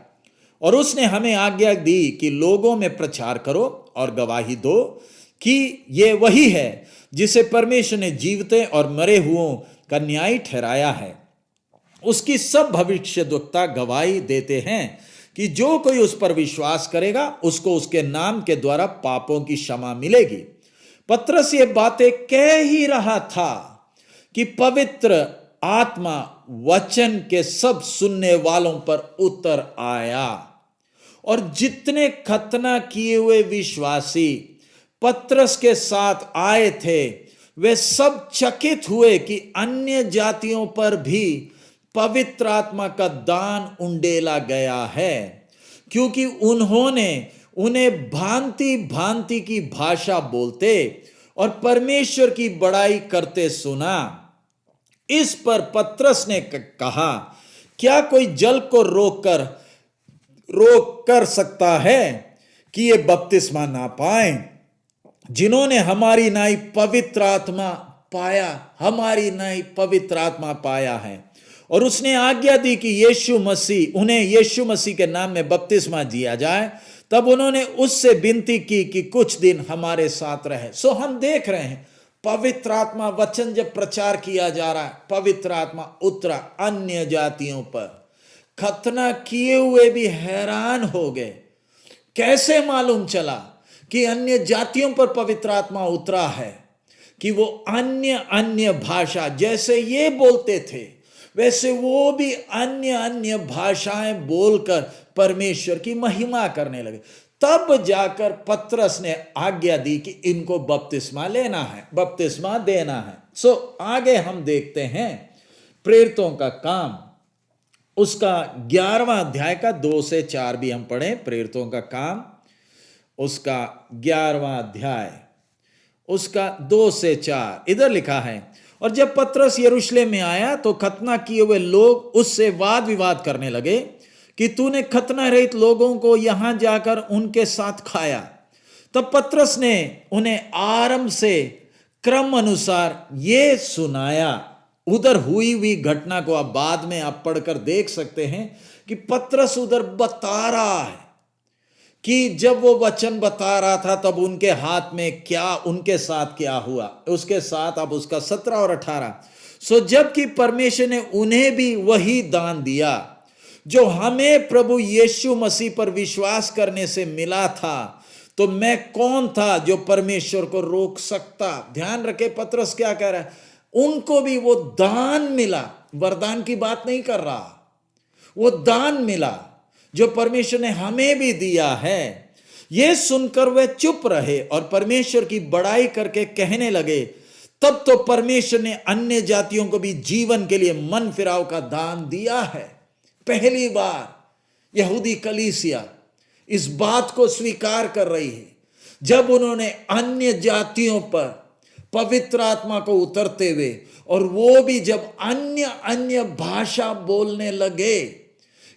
Speaker 1: और उसने हमें आज्ञा दी कि लोगों में प्रचार करो और गवाही दो कि ये वही है जिसे परमेश्वर ने जीवते और मरे हुओं का न्याय ठहराया है। उसकी सब भविष्यद्वक्ता गवाही देते हैं कि जो कोई उस पर विश्वास करेगा उसको उसके नाम के द्वारा पापों की क्षमा मिलेगी। पत्रस ये बातें कह ही रहा था कि पवित्र आत्मा वचन के सब सुनने वालों पर उतर आया, और जितने खतना किए हुए विश्वासी पत्रस के साथ आए थे वे सब चकित हुए कि अन्य जातियों पर भी पवित्र आत्मा का दान उंडेला गया है, क्योंकि उन्होंने उन्हें भांति भांति की भाषा बोलते और परमेश्वर की बड़ाई करते सुना। इस पर पत्रस ने कहा, क्या कोई जल को रोक कर सकता है कि ये बपतिस्मा ना पाए, जिन्होंने हमारी नाई पवित्र आत्मा पाया है। और उसने आज्ञा दी कि उन्हें यीशु मसीह के नाम में बपतिस्मा दिया जाए। तब उन्होंने उससे विनती की कि कुछ दिन हमारे साथ रहे। सो हम देख रहे हैं पवित्र आत्मा, वचन जब प्रचार किया जा रहा है, पवित्र आत्मा उतरा अन्य जातियों पर। खतना किए हुए भी हैरान हो गए, कैसे मालूम चला कि अन्य जातियों पर पवित्र आत्मा उतरा है, कि वो अन्य भाषा जैसे ये बोलते थे वैसे वो भी अन्य भाषाएं बोलकर परमेश्वर की महिमा करने लगे। तब जाकर पत्रस ने आज्ञा दी कि इनको बपतिस्मा लेना है, बपतिस्मा देना है। सो आगे हम देखते हैं प्रेरितों का काम, उसका 11वां अध्याय का 2 से 4 भी हम पढ़ें। प्रेरितों का काम उसका 11वां अध्याय उसका 2 से 4 इधर लिखा है। और जब पत्रस यरूशलेम में आया तो खतना किए हुए लोग उससे वाद विवाद करने लगे कि तूने खतना रहित लोगों को यहां जाकर उनके साथ खाया। तब पत्रस ने उन्हें आरंभ से क्रम अनुसार ये सुनाया। उधर हुई घटना को आप बाद में आप पढ़कर देख सकते हैं कि पत्रस उधर बता रहा है कि जब वो वचन बता रहा था तब उनके हाथ में क्या, उनके साथ क्या हुआ। उसके साथ अब उसका 17 और 18। सो जबकि परमेश्वर ने उन्हें भी वही दान दिया जो हमें प्रभु यीशु मसीह पर विश्वास करने से मिला था, तो मैं कौन था जो परमेश्वर को रोक सकता। ध्यान रखे पत्रस क्या कह रहा है, उनको भी वो दान मिला। वरदान की बात नहीं कर रहा, वो दान मिला जो परमेश्वर ने हमें भी दिया है। यह सुनकर वे चुप रहे और परमेश्वर की बड़ाई करके कहने लगे, तब तो परमेश्वर ने अन्य जातियों को भी जीवन के लिए मन फिराव का दान दिया है। पहली बार यहूदी कलीसिया इस बात को स्वीकार कर रही है जब उन्होंने अन्य जातियों पर पवित्र आत्मा को उतरते हुए, और वो भी जब अन्य भाषा बोलने लगे।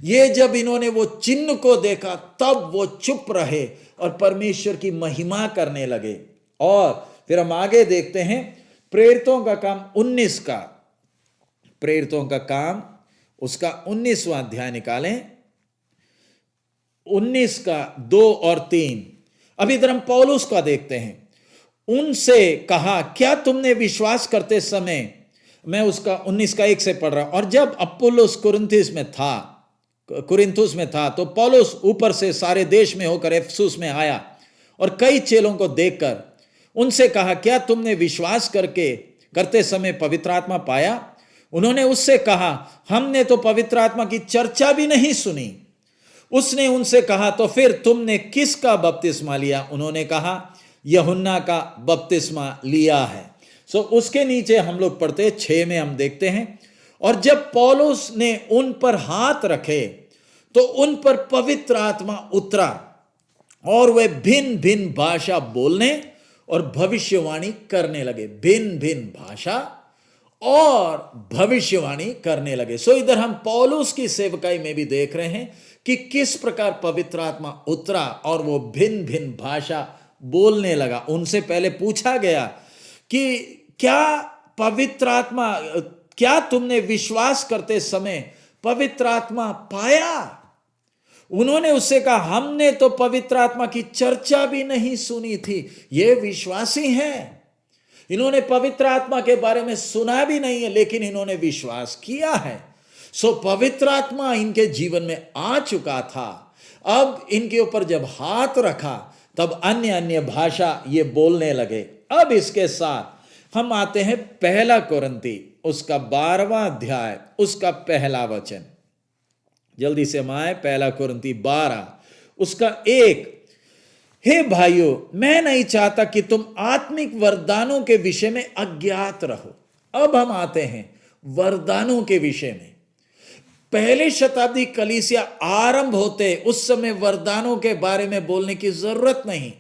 Speaker 1: ये जब इन्होंने वो चिन्ह को देखा तब वो चुप रहे और परमेश्वर की महिमा करने लगे। और फिर हम आगे देखते हैं प्रेरितों का काम 19 का, प्रेरितों का काम उसका 19वां अध्याय निकालें, 19 का 2 और 3। अब इधर हम पौलुस का देखते हैं। उनसे कहा, क्या तुमने विश्वास करते समय, मैं उसका 19 का 1 से पढ़ रहा। और जब अपुल्लोस कुरिन्थुस में था तो पौलुस ऊपर से सारे देश में होकर इफिसुस में आया और कई चेलों को देखकर उनसे कहा, क्या तुमने विश्वास करते समय पवित्र आत्मा पाया। उन्होंने उससे कहा, हमने तो पवित्र आत्मा की चर्चा भी नहीं सुनी। उसने उनसे कहा, तो फिर तुमने किसका बपतिस्मा लिया। उन्होंने कहा, यूहन्ना का बपतिस्मा लिया है। सो उसके नीचे हम लोग पढ़ते 6 में हम देखते हैं, और जब पौलुस ने उन पर हाथ रखे तो उन पर पवित्र आत्मा उतरा और वे भिन्न भिन्न भाषा बोलने और भविष्यवाणी करने लगे। भिन्न भिन्न भाषा और भविष्यवाणी करने लगे। सो इधर हम पौलुस की सेवकाई में भी देख रहे हैं कि किस प्रकार पवित्र आत्मा उतरा और वो भिन्न भिन्न भाषा बोलने लगा। उनसे पहले पूछा गया कि क्या पवित्र आत्मा, क्या तुमने विश्वास करते समय पवित्र आत्मा पाया? उन्होंने उससे कहा, हमने तो पवित्र आत्मा की चर्चा भी नहीं सुनी थी। ये विश्वासी हैं, इन्होंने पवित्र आत्मा के बारे में सुना भी नहीं है, लेकिन इन्होंने विश्वास किया है। सो पवित्र आत्मा इनके जीवन में आ चुका था। अब इनके ऊपर जब हाथ रखा तब अन्य अन्य भाषा ये बोलने लगे। अब इसके साथ हम आते हैं पहला कुरिन्ती उसका 12वां अध्याय उसका पहला वचन। जल्दी से हम आए, पहला कुरिन्ती 12 उसका 1। हे भाइयों, मैं नहीं चाहता कि तुम आत्मिक वरदानों के विषय में अज्ञात रहो। अब हम आते हैं वरदानों के विषय में। पहले शताब्दी कलीसिया आरंभ होते उस समय वरदानों के बारे में बोलने की जरूरत नहीं,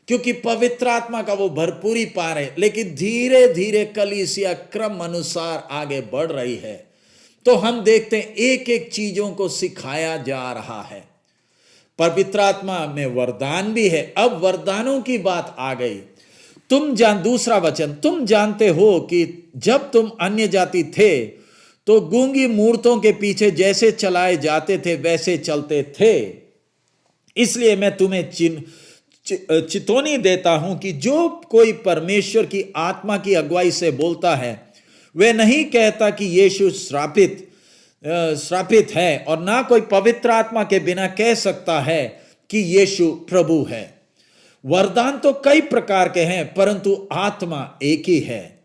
Speaker 1: क्योंकि पवित्र आत्मा का वो भरपूरी पा रहे। लेकिन धीरे धीरे कलीसिया क्रम अनुसार आगे बढ़ रही है, तो हम देखते हैं एक एक चीजों को सिखाया जा रहा है। पवित्र आत्मा में वरदान भी है। अब वरदानों की बात आ गई। दूसरा वचन, तुम जानते हो कि जब तुम अन्य जाति थे तो गूंगी मूर्तों के पीछे जैसे चलाए जाते थे वैसे चलते थे। इसलिए मैं तुम्हें चितौनी देता हूं कि जो कोई परमेश्वर की आत्मा की अगुवाई से बोलता है, वह नहीं कहता कि यीशु श्रापित है, और ना कोई पवित्र आत्मा के बिना कह सकता है कि यीशु प्रभु है। वरदान तो कई प्रकार के हैं, परंतु आत्मा एक ही है।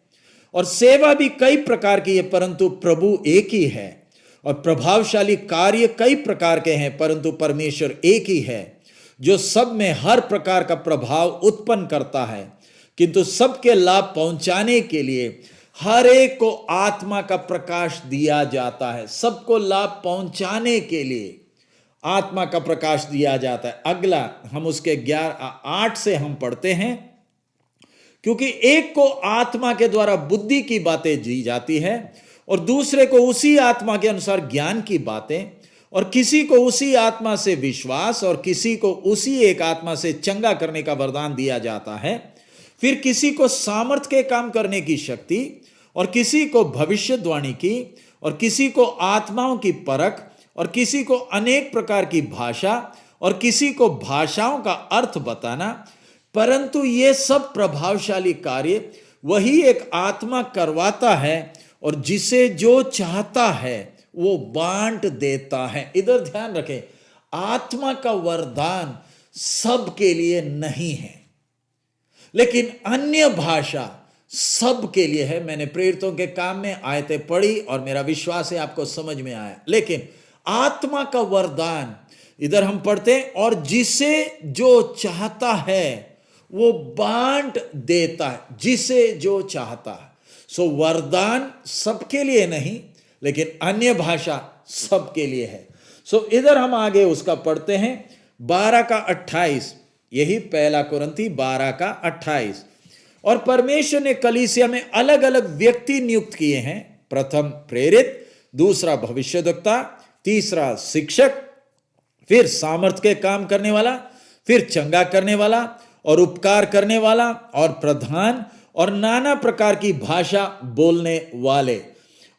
Speaker 1: और सेवा भी कई प्रकार की है, परंतु प्रभु एक ही है। और प्रभावशाली कार्य कई प्रकार के हैं, परंतु परमेश्वर एक ही है, जो सब में हर प्रकार का प्रभाव उत्पन्न करता है। किंतु सबके लाभ पहुंचाने के लिए हर एक को आत्मा का प्रकाश दिया जाता है। सबको लाभ पहुंचाने के लिए आत्मा का प्रकाश दिया जाता है। अगला हम उसके 8 से हम पढ़ते हैं, क्योंकि एक को आत्मा के द्वारा बुद्धि की बातें दी जाती है, और दूसरे को उसी आत्मा के अनुसार ज्ञान की बातें, और किसी को उसी आत्मा से विश्वास, और किसी को उसी एक आत्मा से चंगा करने का वरदान दिया जाता है। फिर किसी को सामर्थ के काम करने की शक्ति, और किसी को भविष्यवाणी की, और किसी को आत्माओं की परख, और किसी को अनेक प्रकार की भाषा, और किसी को भाषाओं का अर्थ बताना। परंतु ये सब प्रभावशाली कार्य वही एक आत्मा करवाता है, और जिसे जो चाहता है वो बांट देता है। इधर ध्यान रखें, आत्मा का वरदान सबके लिए नहीं है, लेकिन अन्य भाषा सबके लिए है। मैंने प्रेरितों के काम में आयतें पढ़ी और मेरा विश्वास है आपको समझ में आया। लेकिन आत्मा का वरदान इधर हम पढ़ते हैं, और जिसे जो चाहता है वो बांट देता है, जिसे जो चाहता है। सो वरदान सबके लिए नहीं, लेकिन अन्य भाषा सबके लिए है। सो इधर हम आगे उसका पढ़ते हैं 12 का 28, यही पहला कुरिन्ती 12 का 28। और परमेश्वर ने कलीसिया में अलग अलग व्यक्ति नियुक्त किए हैं। प्रथम प्रेरित, दूसरा भविष्यद्वक्ता, तीसरा शिक्षक, फिर सामर्थ के काम करने वाला, फिर चंगा करने वाला, और उपकार करने वाला, और प्रधान, और नाना प्रकार की भाषा बोलने वाले।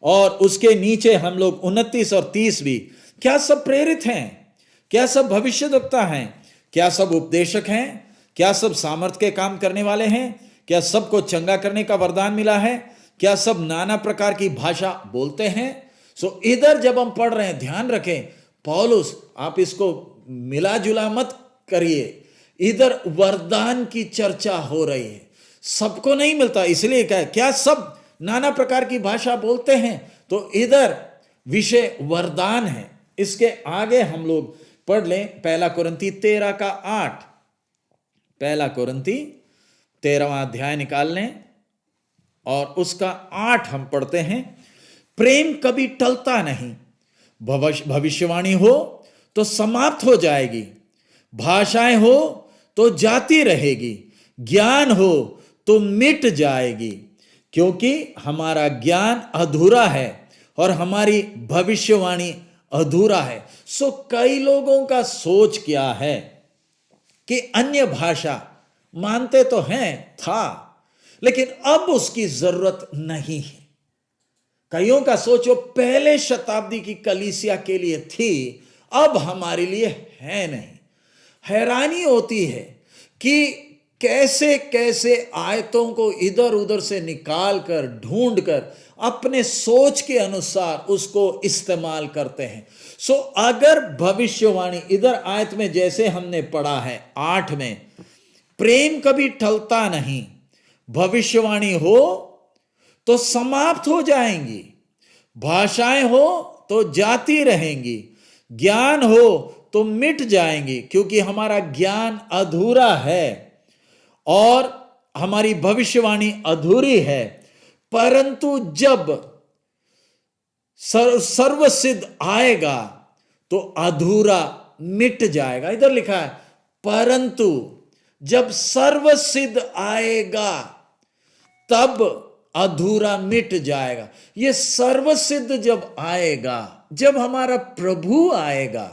Speaker 1: और उसके नीचे हम लोग 29 और 30 भी, क्या सब प्रेरित हैं? क्या सब भविष्यद्वक्ता हैं? क्या सब उपदेशक हैं? क्या सब सामर्थ के काम करने वाले हैं? क्या सबको चंगा करने का वरदान मिला है? क्या सब नाना प्रकार की भाषा बोलते हैं? सो इधर जब हम पढ़ रहे हैं, ध्यान रखें, पौलुस, आप इसको मिला जुला मत करिए। इधर वरदान की चर्चा हो रही है, सबको नहीं मिलता, इसलिए क्या सब नाना प्रकार की भाषा बोलते हैं? तो इधर विषय वरदान है। इसके आगे हम लोग पढ़ लें पहला कुरिन्ती 13 का 8। पहला कुरिन्ती 13वां अध्याय निकाल लें और उसका 8 हम पढ़ते हैं। प्रेम कभी टलता नहीं, भविष्यवाणी हो तो समाप्त हो जाएगी, भाषाएं हो तो जाती रहेगी, ज्ञान हो तो मिट जाएगी, क्योंकि हमारा ज्ञान अधूरा है और हमारी भविष्यवाणी अधूरा है। सो कई लोगों का सोच क्या है कि अन्य भाषा मानते तो हैं, था, लेकिन अब उसकी जरूरत नहीं है। कईयों का सोचो पहले शताब्दी की कलीसिया के लिए थी, अब हमारे लिए है नहीं। हैरानी होती है कि कैसे कैसे आयतों को इधर उधर से निकाल कर ढूंढ कर अपने सोच के अनुसार उसको इस्तेमाल करते हैं। सो अगर भविष्यवाणी इधर आयत में जैसे हमने पढ़ा है 8 में, प्रेम कभी टलता नहीं, भविष्यवाणी हो तो समाप्त हो जाएंगी, भाषाएं हो तो जाती रहेंगी, ज्ञान हो तो मिट जाएंगी, क्योंकि हमारा ज्ञान अधूरा है और हमारी भविष्यवाणी अधूरी है। परंतु जब सर्वसिद्ध आएगा तो अधूरा मिट जाएगा। इधर लिखा है परंतु जब सर्वसिद्ध आएगा तब अधूरा मिट जाएगा। ये सर्वसिद्ध जब आएगा, जब हमारा प्रभु आएगा,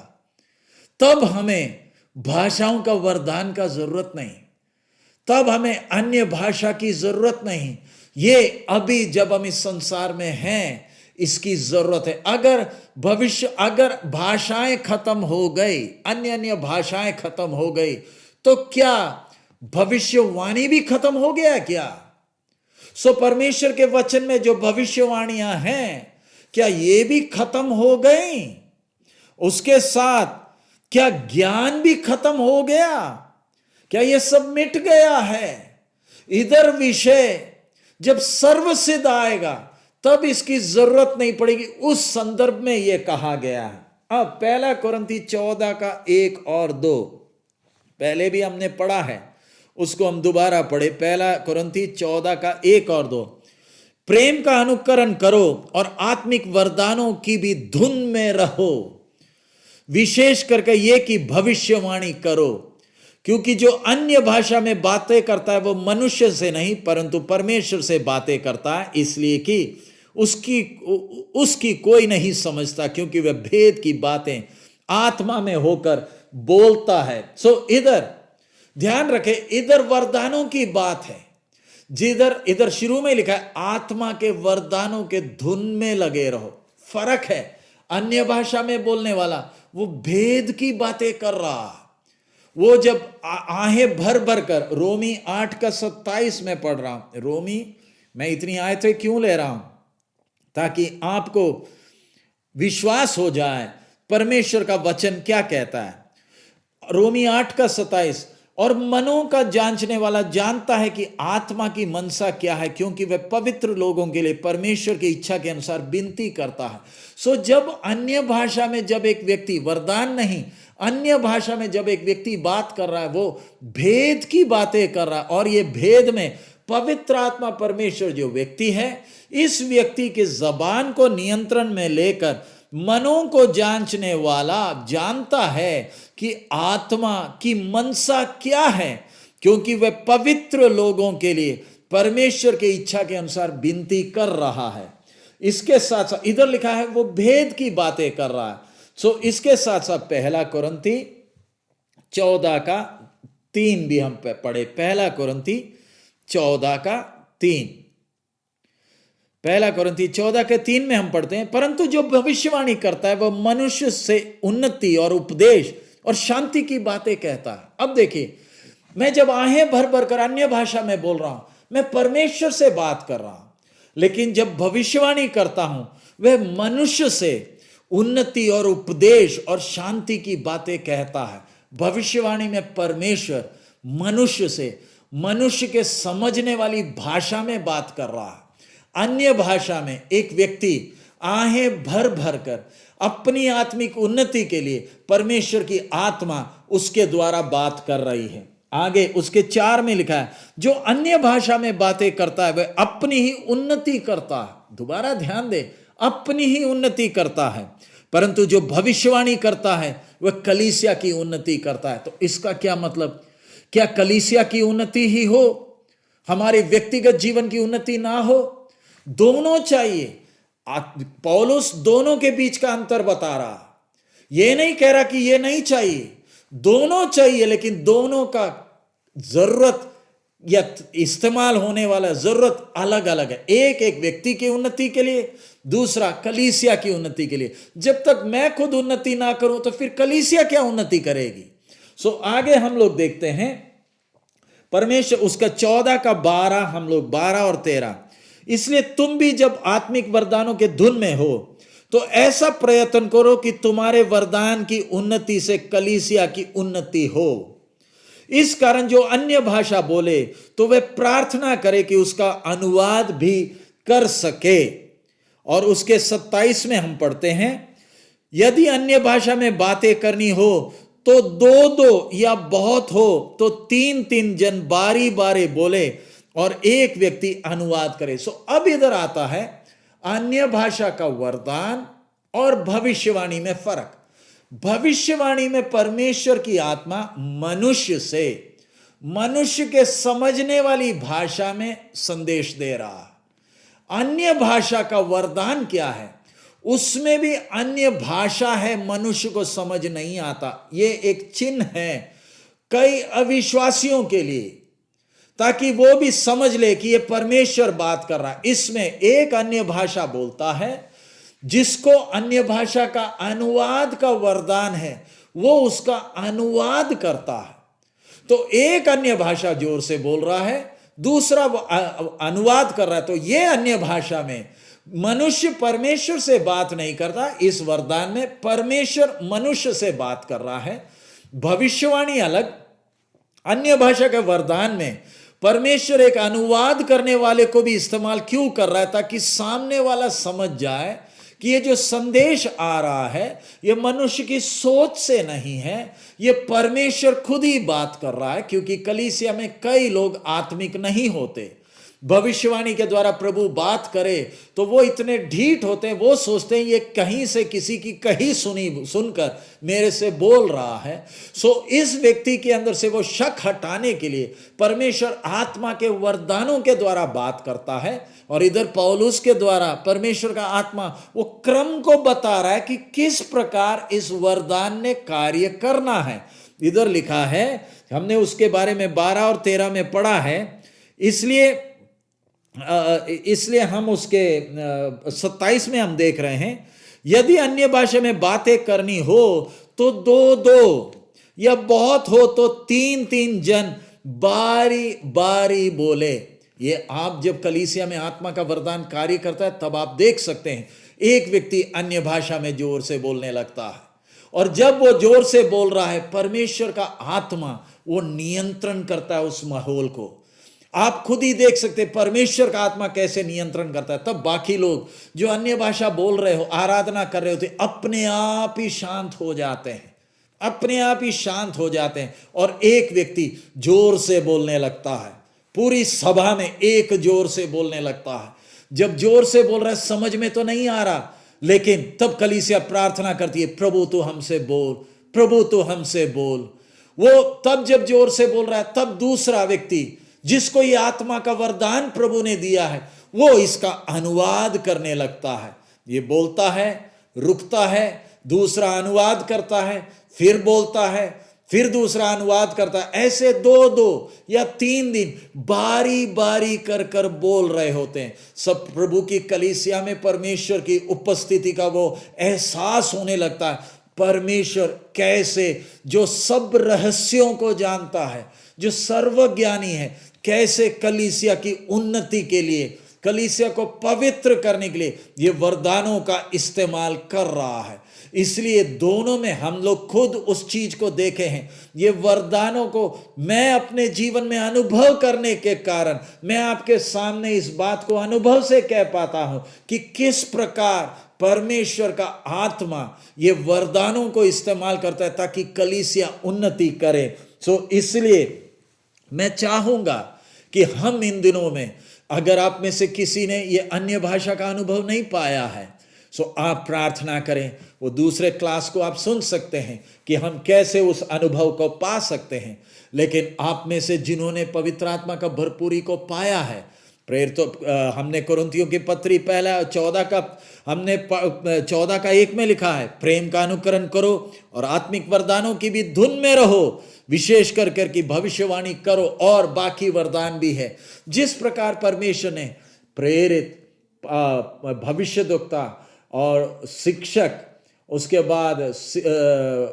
Speaker 1: तब हमें भाषाओं का वरदान का जरूरत नहीं, तब हमें अन्य भाषा की जरूरत नहीं। ये अभी जब हम इस संसार में हैं इसकी जरूरत है। अगर भाषाएं खत्म हो गई, अन्य अन्य भाषाएं खत्म हो गई, तो क्या भविष्यवाणी भी खत्म हो गया क्या? सो परमेश्वर के वचन में जो भविष्यवाणियां हैं, क्या ये भी खत्म हो गई? उसके साथ क्या ज्ञान भी खत्म हो गया? क्या ये सब मिट गया है? इधर विषय जब सर्वसिद्ध आएगा तब इसकी जरूरत नहीं पड़ेगी। उस संदर्भ में यह कहा गया है। अब पहला कुरिन्थी 14 का 1 और 2 पहले भी हमने पढ़ा है, उसको हम दोबारा पढ़े। पहला कुरिन्थी 14 का 1 और 2, प्रेम का अनुकरण करो और आत्मिक वरदानों की भी धुन में रहो, विशेष करके ये कि भविष्यवाणी करो, क्योंकि जो अन्य भाषा में बातें करता है वो मनुष्य से नहीं परंतु परमेश्वर से बातें करता है, इसलिए कि उसकी कोई नहीं समझता, क्योंकि वह भेद की बातें आत्मा में होकर बोलता है। सो इधर ध्यान रखे, इधर वरदानों की बात है। इधर शुरू में लिखा है आत्मा के वरदानों के धुन में लगे रहो। फर्क है, अन्य भाषा में बोलने वाला वो भेद की बातें कर रहा, वो जब आहें भर भर कर, रोमी 8 का 27 में पढ़ रहा हूं। रोमी मैं इतनी आयतें क्यों ले रहा हूं? ताकि आपको विश्वास हो जाए परमेश्वर का वचन क्या कहता है। रोमी 8 का 27, और मनों का जांचने वाला जानता है कि आत्मा की मनसा क्या है, क्योंकि वह पवित्र लोगों के लिए परमेश्वर की इच्छा के अनुसार विनती करता है। सो जब अन्य भाषा में जब एक व्यक्ति, वरदान नहीं, अन्य भाषा में जब एक व्यक्ति बात कर रहा है, वो भेद की बातें कर रहा है, और ये भेद में पवित्र आत्मा परमेश्वर जो व्यक्ति है, इस व्यक्ति के जबान को नियंत्रण में लेकर मनों को जांचने वाला जानता है कि आत्मा की मनसा क्या है, क्योंकि वह पवित्र लोगों के लिए परमेश्वर की इच्छा के अनुसार विनती कर रहा है। इसके साथ साथ इधर लिखा है वो भेद की बातें कर रहा है। सो इसके साथ साथ पहला कुरिन्थी 14 का 3 भी हम पढ़े। पहला कुरिन्थी 14 का 3, पहला कुरिन्थी 14 के 3 में हम पढ़ते हैं, परंतु जो भविष्यवाणी करता है वह मनुष्य से उन्नति और उपदेश और शांति की बातें कहता है। अब देखिए, मैं जब आहें भर भर कर अन्य भाषा में बोल रहा हूं, मैं परमेश्वर से बात कर रहा हूं, लेकिन जब भविष्यवाणी करता हूं वह मनुष्य से उन्नति और उपदेश और शांति की बातें कहता है। भविष्यवाणी में परमेश्वर मनुष्य से, मनुष्य के समझने वाली भाषा में बात कर रहा है। अन्य भाषा में एक व्यक्ति आहें भर भर कर अपनी आत्मिक उन्नति के लिए परमेश्वर की आत्मा उसके द्वारा बात कर रही है। आगे उसके 4 में लिखा है, जो अन्य भाषा में बातें करता है वह अपनी ही उन्नति करता है। दोबारा ध्यान दे, अपनी ही उन्नति करता है, परंतु जो भविष्यवाणी करता है वह कलीसिया की उन्नति करता है। तो इसका क्या मतलब? क्या कलीसिया की उन्नति ही हो, हमारे व्यक्तिगत जीवन की उन्नति ना हो? दोनों चाहिए। पौलुस दोनों के बीच का अंतर बता रहा। ये नहीं कह रहा कि ये नहीं चाहिए, दोनों चाहिए, लेकिन दोनों का जरूरत या इस्तेमाल होने वाला जरूरत अलग अलग है। एक एक व्यक्ति की उन्नति के लिए, दूसरा कलीसिया की उन्नति के लिए। जब तक मैं खुद उन्नति ना करूं तो फिर कलीसिया क्या उन्नति करेगी? आगे हम लोग देखते हैं परमेश्वर उसका 14 का 12, हम लोग 12 और 13। इसलिए तुम भी जब आत्मिक वरदानों के धुन में हो तो ऐसा प्रयत्न करो कि तुम्हारे वरदान की उन्नति से कलीसिया की उन्नति हो। इस कारण जो अन्य भाषा बोले तो वे प्रार्थना करे कि उसका अनुवाद भी कर सके। और उसके 27 में हम पढ़ते हैं, यदि अन्य भाषा में बातें करनी हो तो दो दो या बहुत हो तो तीन तीन जन बारी बारी बोले और एक व्यक्ति अनुवाद करे। अब इधर आता है अन्य भाषा का वरदान और भविष्यवाणी में फर्क। भविष्यवाणी में परमेश्वर की आत्मा मनुष्य के समझने वाली भाषा में संदेश दे रहा है। अन्य भाषा का वरदान क्या है? उसमें भी अन्य भाषा है, मनुष्य को समझ नहीं आता। ये एक चिन्ह है कई अविश्वासियों के लिए, ताकि वो भी समझ ले कि ये परमेश्वर बात कर रहा है। इसमें एक अन्य भाषा बोलता है, जिसको अन्य भाषा का अनुवाद का वरदान है, वो उसका अनुवाद करता है। तो एक अन्य भाषा जोर से बोल रहा है, दूसरा अनुवाद कर रहा है। तो ये अन्य भाषा में मनुष्य परमेश्वर से बात नहीं करता, इस वरदान में परमेश्वर मनुष्य से बात कर रहा है। भविष्यवाणी अलग। अन्य भाषा के वरदान में परमेश्वर एक अनुवाद करने वाले को भी इस्तेमाल क्यों कर रहा है? ताकि सामने वाला समझ जाए कि ये जो संदेश आ रहा है ये मनुष्य की सोच से नहीं है, ये परमेश्वर खुद ही बात कर रहा है। क्योंकि कलीसिया में कई लोग आत्मिक नहीं होते। भविष्यवाणी के द्वारा प्रभु बात करे तो वो इतने ढीठ होते हैं, वो सोचते हैं ये कहीं से किसी की कहीं सुनकर मेरे से बोल रहा है। इस व्यक्ति के अंदर से वो शक हटाने के लिए परमेश्वर आत्मा के वरदानों के द्वारा बात करता है। और इधर पौलुस के द्वारा परमेश्वर का आत्मा वो क्रम को बता रहा है कि किस प्रकार इस वरदान ने कार्य करना है। इधर लिखा है, हमने उसके बारे में 12 और 13 में पढ़ा है, इसलिए हम उसके 27 में हम देख रहे हैं, यदि अन्य भाषा में बातें करनी हो तो दो दो या बहुत हो तो तीन तीन जन बारी बारी बोले। ये आप जब कलीसिया में आत्मा का वरदान कार्य करता है तब आप देख सकते हैं एक व्यक्ति अन्य भाषा में जोर से बोलने लगता है, और जब वो जोर से बोल रहा है परमेश्वर का आत्मा वो नियंत्रण करता है उस माहौल को। आप खुद ही देख सकते हैं परमेश्वर का आत्मा कैसे नियंत्रण करता है। तब बाकी लोग जो अन्य भाषा बोल रहे हो, आराधना कर रहे होते, अपने आप ही शांत हो जाते हैं, अपने आप ही शांत हो जाते हैं। और एक व्यक्ति जोर से बोलने लगता है, पूरी सभा में एक जोर से बोलने लगता है। जब जोर से बोल रहा है समझ में तो नहीं आ रहा, लेकिन तब कलीसिया प्रार्थना करती है, प्रभु तू हमसे बोल, प्रभु तू हमसे बोल। वो तब जब जोर से बोल रहा है तब दूसरा व्यक्ति जिसको ये आत्मा का वरदान प्रभु ने दिया है वो इसका अनुवाद करने लगता है। ये बोलता है, रुकता है, दूसरा अनुवाद करता है, फिर बोलता है, फिर दूसरा अनुवाद करता है। ऐसे दो दो या तीन दिन बारी बारी कर कर बोल रहे होते हैं। सब प्रभु की कलीसिया में परमेश्वर की उपस्थिति का वो एहसास होने लगता है। परमेश्वर कैसे जो सब रहस्यों को जानता है, जो सर्वज्ञानी है, कैसे कलीसिया की उन्नति के लिए, कलीसिया को पवित्र करने के लिए ये वरदानों का इस्तेमाल कर रहा है। इसलिए दोनों में हम लोग खुद उस चीज को देखे हैं। ये वरदानों को मैं अपने जीवन में अनुभव करने के कारण मैं आपके सामने इस बात को अनुभव से कह पाता हूं कि किस प्रकार परमेश्वर का आत्मा ये वरदानों को इस्तेमाल करता है ताकि कलीसिया उन्नति करे। इसलिए मैं चाहूंगा कि हम इन दिनों में, अगर आप में से किसी ने ये अन्य भाषा का अनुभव नहीं पाया है, आप प्रार्थना करें। वो दूसरे क्लास को आप सुन सकते हैं कि हम कैसे उस अनुभव को पा सकते हैं। लेकिन आप में से जिन्होंने पवित्र आत्मा का भरपूरी को पाया है, प्रेरित तो हमने कुरिन्थियों की पत्री पहला 14 का 1 में लिखा है, प्रेम का अनुकरण करो और आत्मिक वरदानों की भी धुन में रहो, विशेष कर कि भविष्यवाणी करो, और बाकी वरदान भी है। जिस प्रकार परमेश्वर ने प्रेरित, भविष्यद्वक्ता और शिक्षक, उसके बाद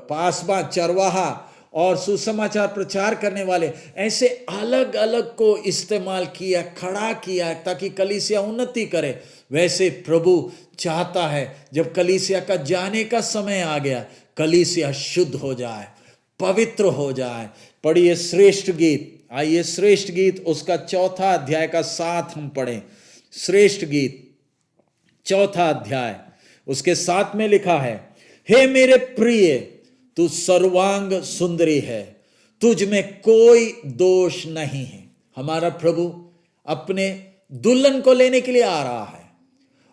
Speaker 1: पासबान, चरवाहा और सुसमाचार प्रचार करने वाले, ऐसे अलग अलग को इस्तेमाल किया, खड़ा किया ताकि कलीसिया उन्नति करे, वैसे प्रभु चाहता है जब कलीसिया का जाने का समय आ गया, कलीसिया शुद्ध हो जाए, पवित्र हो जाए। पढ़िए श्रेष्ठ गीत, आइए श्रेष्ठ गीत उसका 4 अध्याय का 7 हम पढ़ें। श्रेष्ठ गीत 4 अध्याय उसके 7 में लिखा है, हे मेरे प्रिय, तू सर्वांग सुंदरी है, तुझ में कोई दोष नहीं है। हमारा प्रभु अपने दुल्हन को लेने के लिए आ रहा है,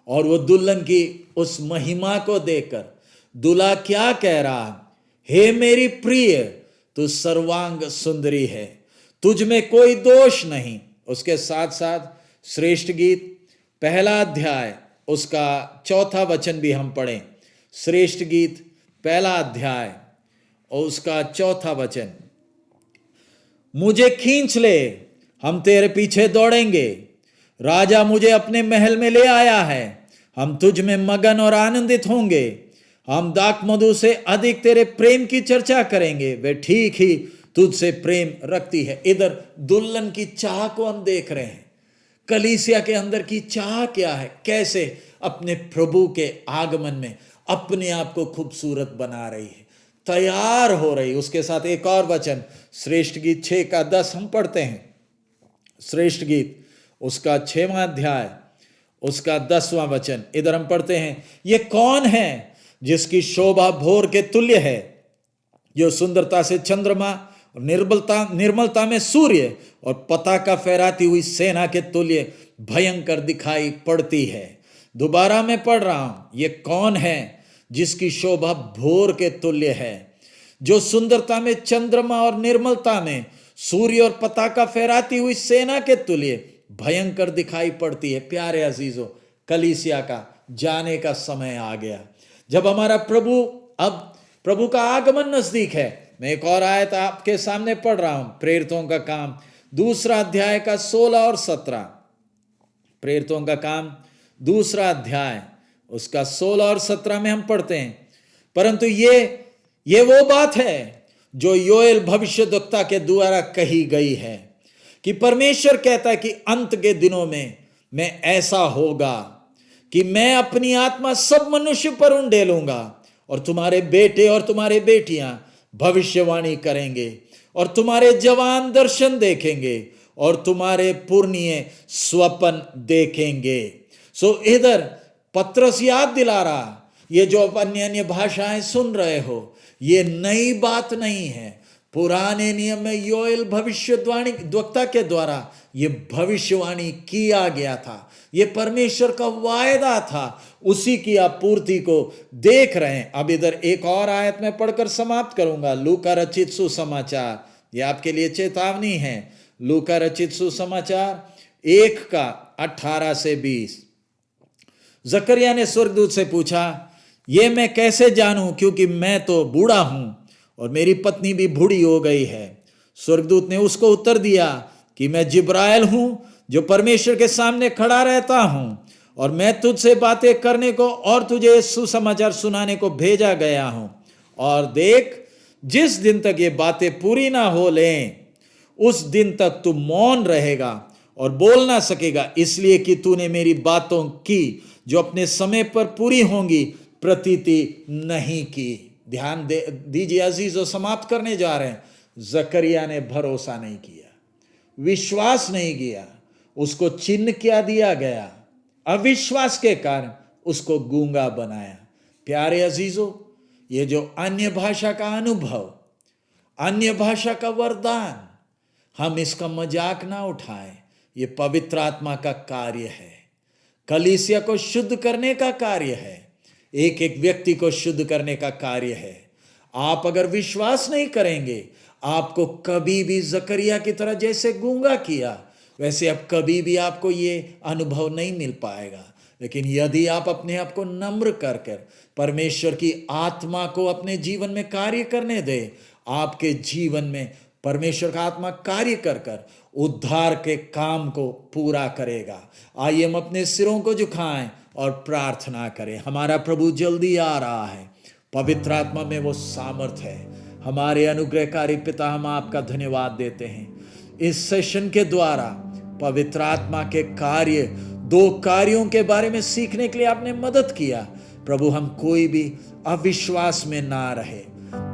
Speaker 1: और वो दुल्हन की उस महिमा को देखकर दूल्हा क्या कह रहा है, हे मेरी प्रिय, तू सर्वांग सुंदरी है, तुझ में कोई दोष नहीं। उसके साथ साथ श्रेष्ठ गीत 1 अध्याय उसका 4 वचन भी हम पढ़ें। श्रेष्ठ गीत 1 अध्याय और उसका 4 वचन, मुझे खींच ले, हम तेरे पीछे दौड़ेंगे, राजा मुझे अपने महल में ले आया है, हम तुझ में मगन और आनंदित होंगे, हम दाख मधु से अधिक तेरे प्रेम की चर्चा करेंगे, वे ठीक ही तुझसे प्रेम रखती है। इधर दुल्हन की चाह को हम देख रहे हैं, कलीसिया के अंदर की चाह क्या है, कैसे अपने प्रभु के आगमन में अपने आप को खूबसूरत बना रही है, तैयार हो रही। उसके साथ एक और वचन, श्रेष्ठ गीत 6 का 10 हम पढ़ते हैं। श्रेष्ठ गीत उसका 6वां अध्याय उसका 10वां वचन, इधर हम पढ़ते हैं, ये कौन है जिसकी शोभा भोर के तुल्य है, जो सुंदरता से चंद्रमा और निर्मलता में सूर्य और पताका फहराती हुई सेना के तुल्य भयंकर दिखाई पड़ती है। दोबारा मैं पढ़ रहा हूं, ये कौन है जिसकी शोभा भोर के तुल्य है, जो सुंदरता में चंद्रमा और निर्मलता में सूर्य और पताका फहराती हुई सेना के तुल्य भयंकर दिखाई पड़ती है। प्यारे अजीजों, कलीसिया का जाने का समय आ गया, जब हमारा प्रभु का आगमन नजदीक है। मैं एक और आयत आपके सामने पढ़ रहा हूं, प्रेरितों का काम 2 अध्याय का 16 और 17। प्रेरितों का काम 2 अध्याय उसका 16 और 17 में हम पढ़ते हैं, परंतु ये वो बात है जो योएल भविष्यद्वक्ता के द्वारा कही गई है, कि परमेश्वर कहता है कि अंत के दिनों में ऐसा होगा कि मैं अपनी आत्मा सब मनुष्य पर उंडेलूंगा, और तुम्हारे बेटे और तुम्हारे बेटियां भविष्यवाणी करेंगे, और तुम्हारे जवान दर्शन देखेंगे, और तुम्हारे पुरनिये स्वप्न देखेंगे। सो इधर पत्रस याद दिला रहा, ये जो अन्य अन्य भाषाएं सुन रहे हो, ये नई बात नहीं है। पुराने नियम में योएल भविष्यवाणी वक्ता के द्वारा ये भविष्यवाणी किया गया था, ये परमेश्वर का वायदा था, उसी की आपूर्ति को देख रहे हैं। अब इधर एक और आयत में पढ़कर समाप्त करूंगा, लूका रचित सुसमाचार, ये आपके लिए चेतावनी है। लूका रचित सुसमाचार 1 का 18 से 20। जकरिया ने स्वर्गदूत से पूछा, ये मैं कैसे जानूं, क्योंकि मैं तो बूढ़ा हूं और मेरी पत्नी भी बूढ़ी हो गई है। स्वर्गदूत ने उसको उत्तर दिया कि मैं जिब्राइल हूं, जो परमेश्वर के सामने खड़ा रहता हूं, और मैं तुझसे बातें करने को और तुझे सुसमाचार सुनाने को भेजा गया हूं। और देख, जिस दिन तक ये बातें पूरी ना हो लें, उस दिन तक तू मौन रहेगा और बोल ना सकेगा, इसलिए कि तूने मेरी बातों की जो अपने समय पर पूरी होंगी प्रतीति नहीं की। ध्यान दीजिए अजीजों, समाप्त करने जा रहे हैं। जकरिया ने भरोसा नहीं किया, विश्वास नहीं किया, उसको चिन्ह क्या दिया गया, अविश्वास के कारण उसको गूंगा बनाया। प्यारे अजीजों, ये जो अन्य भाषा का अनुभव, अन्य भाषा का वरदान, हम इसका मजाक ना उठाएं। ये पवित्र आत्मा का कार्य है, कलीसिया को शुद्ध करने का कार्य है, एक एक व्यक्ति को शुद्ध करने का कार्य है। आप अगर विश्वास नहीं करेंगे, आपको कभी भी जकरिया की तरह जैसे गूंगा किया, वैसे अब कभी भी आपको ये अनुभव नहीं मिल पाएगा, लेकिन यदि आप अपने आप को नम्र कर कर परमेश्वर की आत्मा को अपने जीवन में कार्य करने दे, आपके जीवन में परमेश्वर का आत्मा कार्य कर कर उद्धार के काम को पूरा करेगा। आइए हम अपने सिरों को झुकाएं और प्रार्थना करें। हमारा प्रभु जल्दी आ रहा है, पवित्र आत्मा में वो सामर्थ है। हमारे अनुग्रहकारी पिता, हम आपका धन्यवाद देते हैं इस सेशन के द्वारा पवित्र आत्मा के कार्य, 2 कार्यों के बारे में सीखने के लिए आपने मदद किया। प्रभु, हम कोई भी अविश्वास में ना रहे,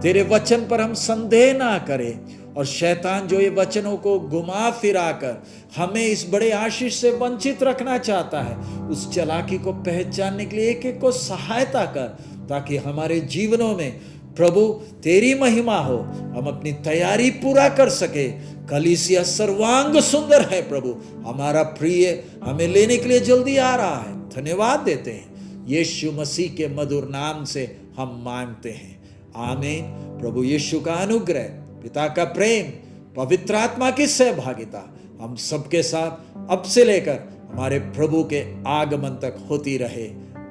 Speaker 1: तेरे वचन पर हम संदेह ना करें, और शैतान जो ये वचनों को घुमा फिरा कर हमें इस बड़े आशीष से वंचित रखना चाहता है, उस चालाकी को पहचानने के लिए एक एक को सहायता कर, ताकि हमारे जीवनों में प्रभु तेरी महिमा हो, हम अपनी तैयारी पूरा कर सके। कलीसिया सर्वांग सुंदर है प्रभु, हमारा प्रिय हमें लेने के लिए जल्दी आ रहा है। धन्यवाद देते हैं, यीशु मसीह के मधुर नाम से हम मांगते हैं, आमीन। प्रभु यीशु का अनुग्रह, पिता का प्रेम, पवित्र आत्मा की सहभागिता हम सबके साथ अब से लेकर हमारे प्रभु के आगमन तक होती रहे,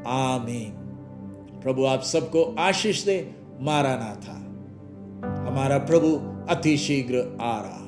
Speaker 1: आमीन। प्रभु आप सबको आशीष दे। मारानाथा, हमारा प्रभु अति शीघ्र आ रहा।